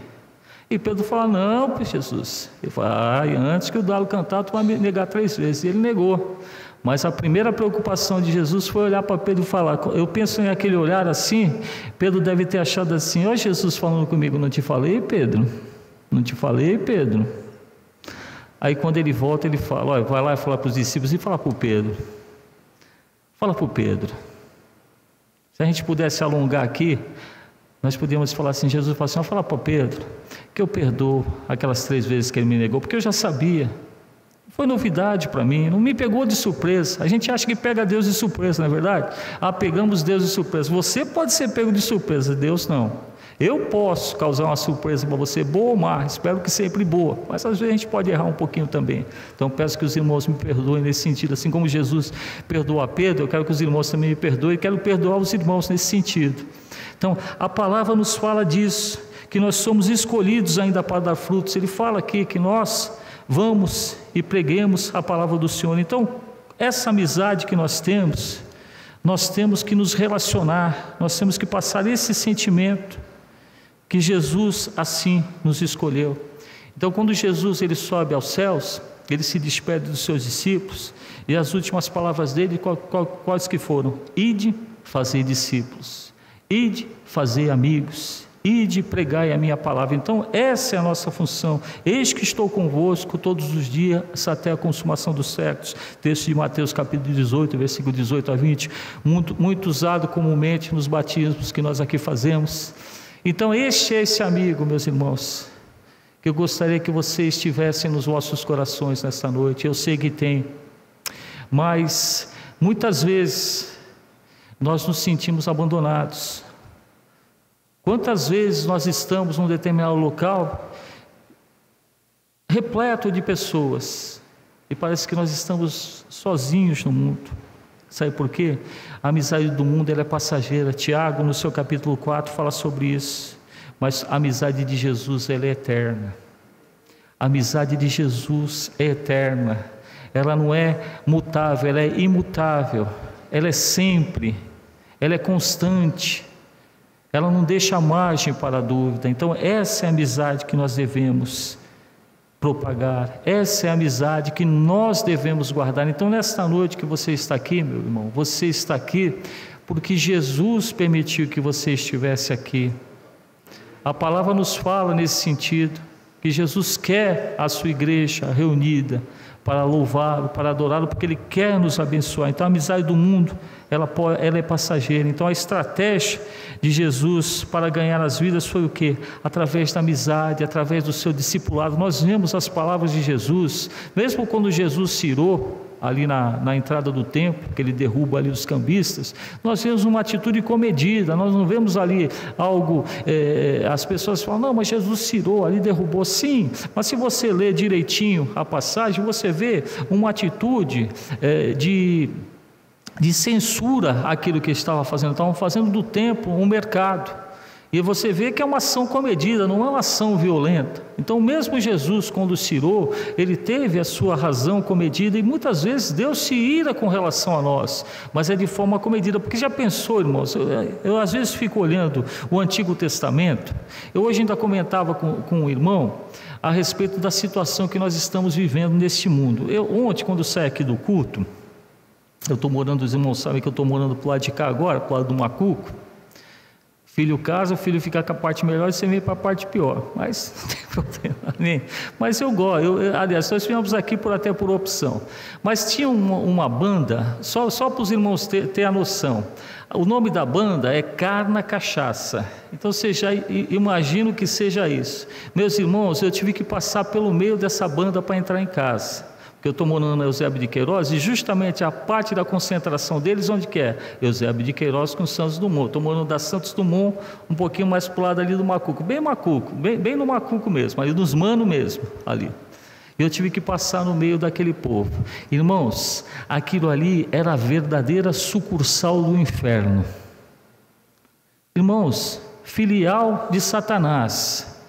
E Pedro fala: não, Jesus. Ele fala: antes que o galo cantar, tu vai me negar 3 vezes. E ele negou. Mas a primeira preocupação de Jesus foi olhar para Pedro e falar. Eu penso em aquele olhar assim, Pedro deve ter achado assim: ó, Jesus falando comigo, não te falei, Pedro? Não te falei, Pedro? Aí quando ele volta, ele fala: olha, vai lá e fala para os discípulos e fala para o Pedro. Fala para o Pedro. Se a gente pudesse alongar aqui, nós podíamos falar assim: Jesus fala assim: fala para o Pedro que eu perdoo aquelas 3 vezes que ele me negou, porque eu já sabia. Foi novidade para mim, não me pegou de surpresa. A gente acha que pega Deus de surpresa, não é verdade? Pegamos Deus de surpresa. Você pode ser pego de surpresa, Deus não. Eu posso causar uma surpresa para você, boa ou má, espero que sempre boa, mas às vezes a gente pode errar um pouquinho também. Então peço que os irmãos me perdoem nesse sentido, assim como Jesus perdoou a Pedro, eu quero que os irmãos também me perdoem, quero perdoar os irmãos nesse sentido. Então a palavra nos fala disso, que nós somos escolhidos ainda para dar frutos. Ele fala aqui que nós vamos e preguemos a palavra do Senhor. Então, essa amizade que nós temos que nos relacionar, nós temos que passar esse sentimento que Jesus assim nos escolheu. Então, quando Jesus ele sobe aos céus, ele se despede dos seus discípulos, e as últimas palavras dele, quais que foram? Ide, fazei discípulos, ide, fazei amigos, ide, pregai a minha palavra. Então, essa é a nossa função. Eis que estou convosco todos os dias até a consumação dos séculos. Texto de Mateus capítulo 18, versículo 18 a 20, muito usado comumente nos batismos que nós aqui fazemos. Então, este é esse amigo, meus irmãos, que eu gostaria que vocês tivessem nos vossos corações nesta noite. Eu sei que tem, mas muitas vezes nós nos sentimos abandonados. Quantas vezes nós estamos num determinado local repleto de pessoas e parece que nós estamos sozinhos no mundo. Sabe por quê? A amizade do mundo ela é passageira. Tiago, no seu capítulo 4, fala sobre isso. Mas a amizade de Jesus ela é eterna. A amizade de Jesus é eterna. Ela não é mutável, ela é imutável. Ela é sempre, ela é constante. Ela não deixa margem para a dúvida. Então essa é a amizade que nós devemos propagar. Essa é a amizade que nós devemos guardar. Então nesta noite que você está aqui, meu irmão, você está aqui porque Jesus permitiu que você estivesse aqui. A palavra nos fala nesse sentido, que Jesus quer a sua igreja reunida para louvá-lo, para adorá-lo, porque Ele quer nos abençoar. Então a amizade do mundo, ela é passageira. Então a estratégia de Jesus para ganhar as vidas foi o quê? Através da amizade, através do seu discipulado. Nós vemos as palavras de Jesus, mesmo quando Jesus se irou, ali na entrada do templo, que ele derruba ali os cambistas, nós vemos uma atitude comedida, nós não vemos ali algo, as pessoas falam, não, mas Jesus se irou, ali derrubou, sim, mas se você ler direitinho a passagem, você vê uma atitude de censura àquilo que estavam fazendo do templo um mercado. E você vê que é uma ação comedida, não é uma ação violenta. Então mesmo Jesus, quando se irou, ele teve a sua razão comedida, e muitas vezes Deus se ira com relação a nós, mas é de forma comedida. Porque já pensou, irmãos, eu às vezes fico olhando o Antigo Testamento. Eu hoje ainda comentava com um irmão a respeito da situação que nós estamos vivendo neste mundo. Ontem, quando eu saí aqui do culto, eu estou morando, os irmãos sabem que eu estou morando para o lado de cá agora, para o lado do Macuco. Filho casa, o filho fica com a parte melhor e você vem para a parte pior, mas não tem problema. Mas eu gosto, aliás, nós viemos aqui até por opção, mas tinha uma banda, só para os irmãos ter a noção, o nome da banda é Carna Cachaça, então você já imagina que seja isso. Meus irmãos, eu tive que passar pelo meio dessa banda para entrar em casa, porque eu estou morando na Eusébio de Queiroz, e justamente a parte da concentração deles, onde que é? Eusébio de Queiroz com Santos Dumont. Estou morando da Santos Dumont, um pouquinho mais para o lado ali do Macuco, bem no Macuco mesmo, ali dos Manos mesmo, ali. Eu tive que passar no meio daquele povo. Irmãos, aquilo ali era a verdadeira sucursal do inferno. Irmãos, filial de Satanás.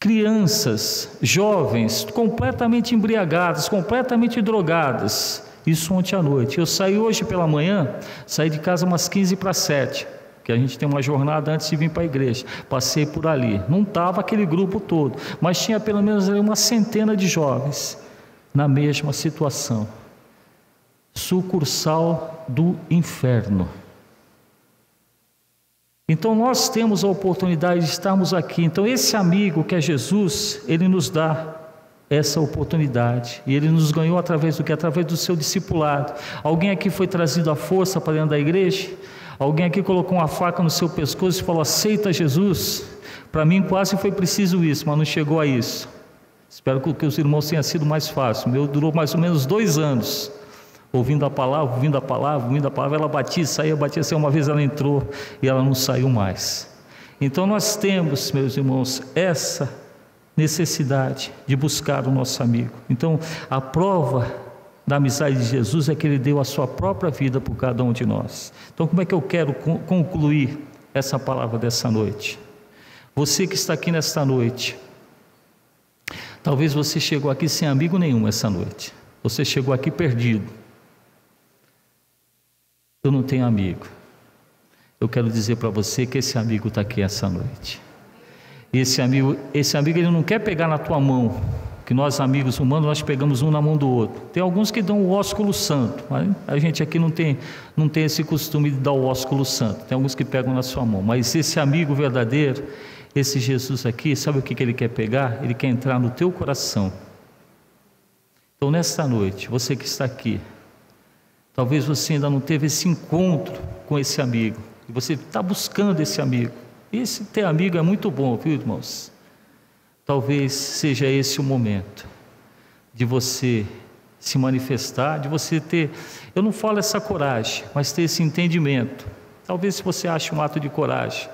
Crianças, jovens, completamente embriagadas, completamente drogadas. Isso ontem à noite. Eu saí hoje pela manhã, saí de casa umas 6:45, que a gente tem uma jornada antes de vir para a igreja. Passei por ali. Não estava aquele grupo todo, mas tinha pelo menos ali uma centena de jovens na mesma situação. Sucursal do inferno. Então nós temos a oportunidade de estarmos aqui. Então esse amigo que é Jesus, ele nos dá essa oportunidade, e ele nos ganhou através do que? Através do seu discipulado. Alguém aqui foi trazido à força para dentro da igreja? Alguém aqui colocou uma faca no seu pescoço e falou, aceita Jesus? Para mim quase foi preciso isso, mas não chegou a isso. Espero que os irmãos tenha sido mais fácil. O meu durou mais ou menos 2 anos. Ouvindo a palavra, ela batia, saía, assim, uma vez ela entrou e ela não saiu mais. Então nós temos, meus irmãos, essa necessidade de buscar o nosso amigo. Então a prova da amizade de Jesus é que Ele deu a sua própria vida por cada um de nós. Então como é que eu quero concluir essa palavra dessa noite. Você que está aqui nesta noite, talvez você chegou aqui sem amigo nenhum essa noite. Você chegou aqui perdido. Eu não tenho amigo. Eu quero dizer para você que esse amigo está aqui essa noite. Esse amigo ele não quer pegar na tua mão, que nós amigos humanos nós pegamos um na mão do outro. Tem alguns que dão o ósculo santo, mas a gente aqui não tem esse costume de dar o ósculo santo. Tem alguns que pegam na sua mão, mas esse amigo verdadeiro, esse Jesus aqui, sabe o que ele quer pegar? Ele quer entrar no teu coração. Então nesta noite, você que está aqui, talvez você ainda não teve esse encontro com esse amigo, e você está buscando esse amigo. Esse ter amigo é muito bom, viu, irmãos? Talvez seja esse o momento de você se manifestar, de você ter, eu não falo essa coragem, mas ter esse entendimento. Talvez se você ache um ato de coragem,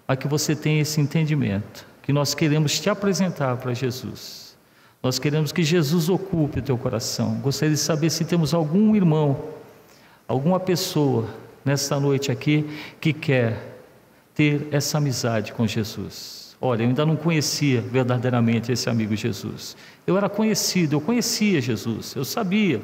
mas que você tenha esse entendimento, que nós queremos te apresentar para Jesus. Nós queremos que Jesus ocupe o teu coração. Gostaria de saber se temos algum irmão, alguma pessoa nesta noite aqui que quer ter essa amizade com Jesus. Olha, eu ainda não conhecia verdadeiramente esse amigo Jesus. Eu era conhecido, eu conhecia Jesus, eu sabia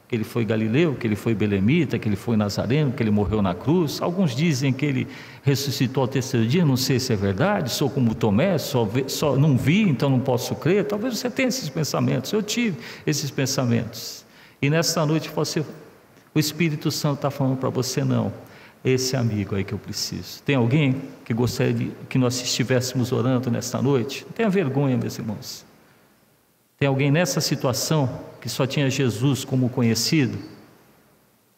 que ele foi galileu, que ele foi belemita, que ele foi nazareno, que ele morreu na cruz. Alguns dizem que ele ressuscitou ao terceiro dia, não sei se é verdade, sou como Tomé, só não vi, então não posso crer. Talvez você tenha esses pensamentos, eu tive esses pensamentos. E nesta noite o Espírito Santo está falando para você, não, esse amigo aí que eu preciso. Tem alguém que gostaria que nós estivéssemos orando nesta noite? Não tenha vergonha, meus irmãos. Tem alguém nessa situação que só tinha Jesus como conhecido?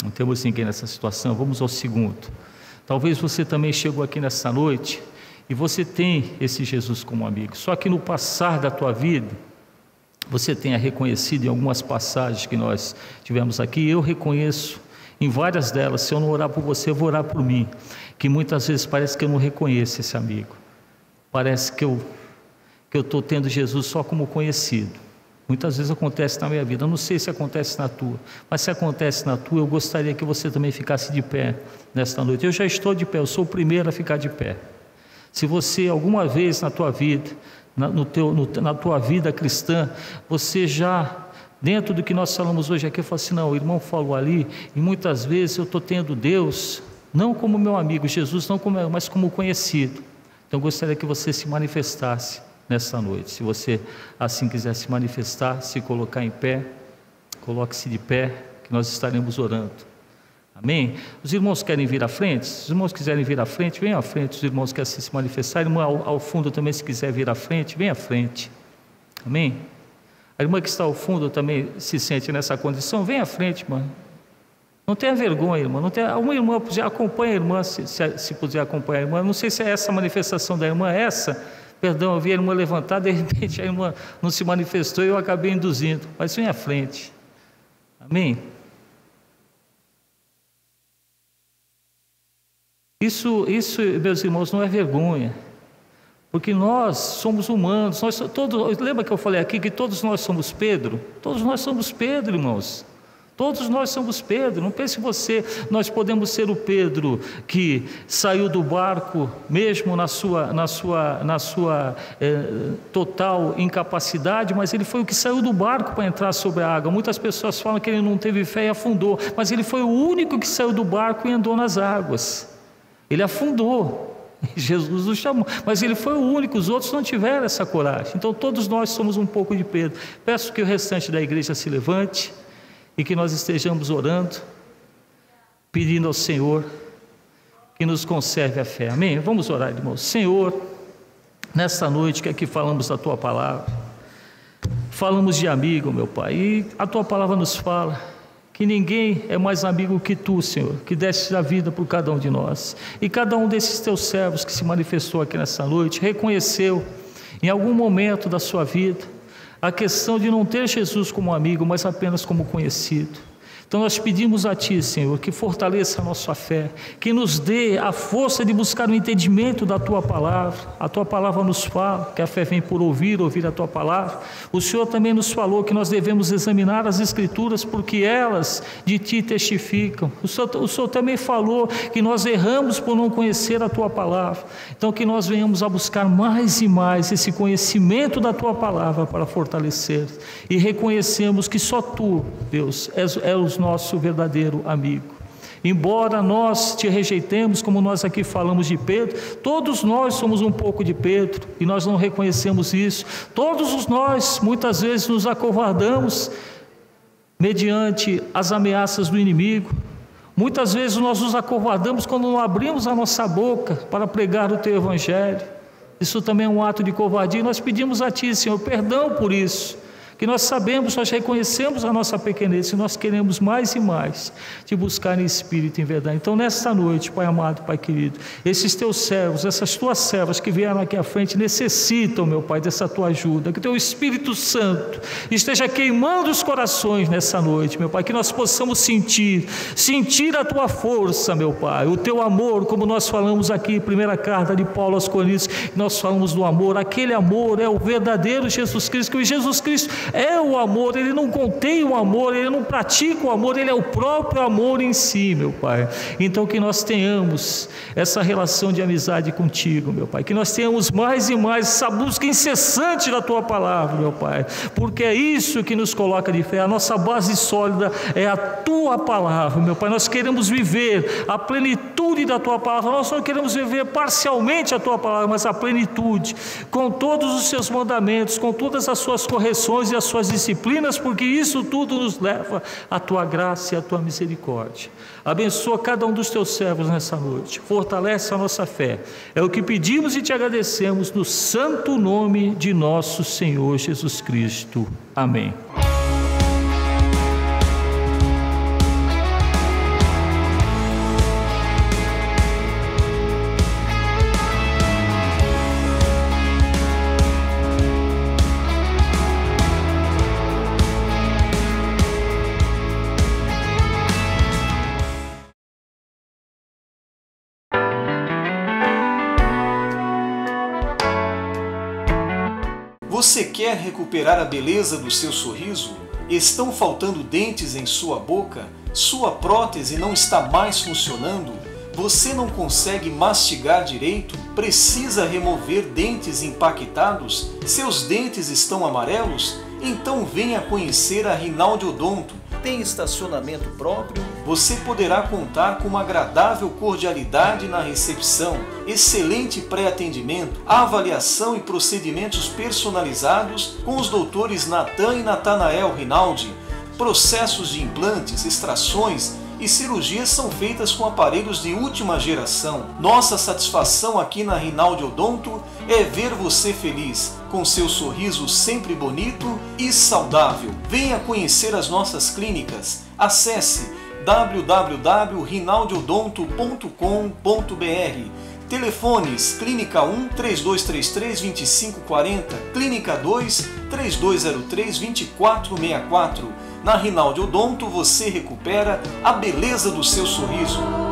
Não temos ninguém nessa situação. Vamos ao segundo. Talvez você também chegou aqui nessa noite e você tem esse Jesus como amigo, só que no passar da tua vida você tenha reconhecido em algumas passagens que nós tivemos aqui. Eu reconheço em várias delas. Se eu não orar por você, eu vou orar por mim, que muitas vezes parece que eu não reconheço esse amigo, parece que eu estou tendo Jesus só como conhecido. Muitas vezes acontece na minha vida, eu não sei se acontece na tua, mas se acontece na tua, eu gostaria que você também ficasse de pé nesta noite. Eu já estou de pé, eu sou o primeiro a ficar de pé. Se você alguma vez na tua vida, na tua vida cristã, você já, dentro do que nós falamos hoje aqui, eu falo assim, não, o irmão falou ali, e muitas vezes eu estou tendo Deus, não como meu amigo, Jesus não como, mas como conhecido. Então eu gostaria que você se manifestasse nessa noite. Se você assim quiser se manifestar, se colocar em pé, coloque-se de pé, que nós estaremos orando. Amém? Os irmãos querem vir à frente? Se os irmãos quiserem vir à frente, venham à frente. Os irmãos querem se manifestar, a irmã ao fundo também, se quiser vir à frente, venha à frente. Amém? A irmã que está ao fundo também se sente nessa condição, venha à frente, irmã. Não tenha vergonha, irmã. Uma irmã acompanha a irmã, se puder acompanhar a irmã. Não sei se é essa a manifestação da irmã, Perdão, eu vi a irmã levantar, de repente a irmã não se manifestou e eu acabei induzindo. Mas venha à frente. Amém? Isso, meus irmãos, não é vergonha. Porque nós somos humanos. Lembra que eu falei aqui que todos nós somos Pedro? Todos nós somos Pedro, irmãos. Todos nós somos Pedro. Não pense você, nós podemos ser o Pedro que saiu do barco mesmo na sua total incapacidade, mas ele foi o que saiu do barco para entrar sobre a água. Muitas pessoas falam que ele não teve fé e afundou, mas ele foi o único que saiu do barco e andou nas águas. Ele afundou. Jesus o chamou, mas ele foi o único, os outros não tiveram essa coragem. Então todos nós somos um pouco de Pedro. Peço que o restante da igreja se levante e que nós estejamos orando, pedindo ao Senhor que nos conserve a fé. Amém? Vamos orar, irmãos. Senhor, nesta noite que aqui falamos da Tua Palavra, falamos de amigo, meu Pai, e a Tua Palavra nos fala que ninguém é mais amigo que Tu, Senhor, que deste a vida por cada um de nós. E cada um desses Teus servos que se manifestou aqui nessa noite, reconheceu em algum momento da sua vida a questão de não ter Jesus como amigo, mas apenas como conhecido. Então nós pedimos a Ti, Senhor, que fortaleça a nossa fé, que nos dê a força de buscar o entendimento da Tua palavra. A Tua palavra nos fala que a fé vem por ouvir a Tua palavra. O Senhor também nos falou que nós devemos examinar as Escrituras porque elas de Ti testificam. O Senhor também falou que nós erramos por não conhecer a Tua palavra. Então que nós venhamos a buscar mais e mais esse conhecimento da Tua palavra para fortalecer e reconhecemos que só Tu, Deus, és o nosso verdadeiro amigo. Embora nós te rejeitemos, como nós aqui falamos de Pedro, todos nós somos um pouco de Pedro e nós não reconhecemos isso. Todos nós muitas vezes nos acovardamos mediante as ameaças do inimigo. Muitas vezes nós nos acovardamos quando não abrimos a nossa boca para pregar o Teu Evangelho. Isso também é um ato de covardia. Nós pedimos a Ti, Senhor, perdão por isso. Que nós sabemos, nós reconhecemos a nossa pequenez e nós queremos mais e mais te buscar em espírito e em verdade. Então nesta noite, Pai amado, Pai querido, esses Teus servos, essas Tuas servas que vieram aqui à frente necessitam, meu Pai, dessa Tua ajuda, que Teu Espírito Santo esteja queimando os corações nessa noite, meu Pai, que nós possamos sentir a Tua força, meu Pai, o Teu amor, como nós falamos aqui, primeira carta de Paulo aos Coríntios, nós falamos do amor, aquele amor é o verdadeiro Jesus Cristo, que o Jesus Cristo é o amor, Ele não contém o amor, Ele não pratica o amor, Ele é o próprio amor em si, meu Pai. Então que nós tenhamos essa relação de amizade contigo, meu Pai, que nós tenhamos mais e mais essa busca incessante da Tua palavra, meu Pai, porque é isso que nos coloca de fé, a nossa base sólida é a Tua palavra, meu Pai. Nós queremos viver a plenitude da Tua palavra, nós não queremos viver parcialmente a Tua palavra, mas a plenitude, com todos os Seus mandamentos, com todas as Suas correções e as Suas disciplinas, porque isso tudo nos leva à Tua graça e à Tua misericórdia. Abençoa cada um dos Teus servos nessa noite, fortalece a nossa fé, é o que pedimos e Te agradecemos no santo nome de nosso Senhor Jesus Cristo. Amém. Você quer recuperar a beleza do seu sorriso? Estão faltando dentes em sua boca? Sua prótese não está mais funcionando? Você não consegue mastigar direito? Precisa remover dentes empaquetados? Seus dentes estão amarelos? Então venha conhecer a Rinaldi Odonto. Tem estacionamento próprio? Você poderá contar com uma agradável cordialidade na recepção, excelente pré-atendimento, avaliação e procedimentos personalizados com os doutores Natan e Natanael Rinaldi. Processos de implantes, extrações e cirurgias são feitas com aparelhos de última geração. Nossa satisfação aqui na Rinaldi Odonto é ver você feliz, com seu sorriso sempre bonito e saudável. Venha conhecer as nossas clínicas. Acesse www.rinaldiodonto.com.br. Telefones: Clínica 1 3233 2540, Clínica 2 3203 2464. Na Rinaldi Odonto você recupera a beleza do seu sorriso.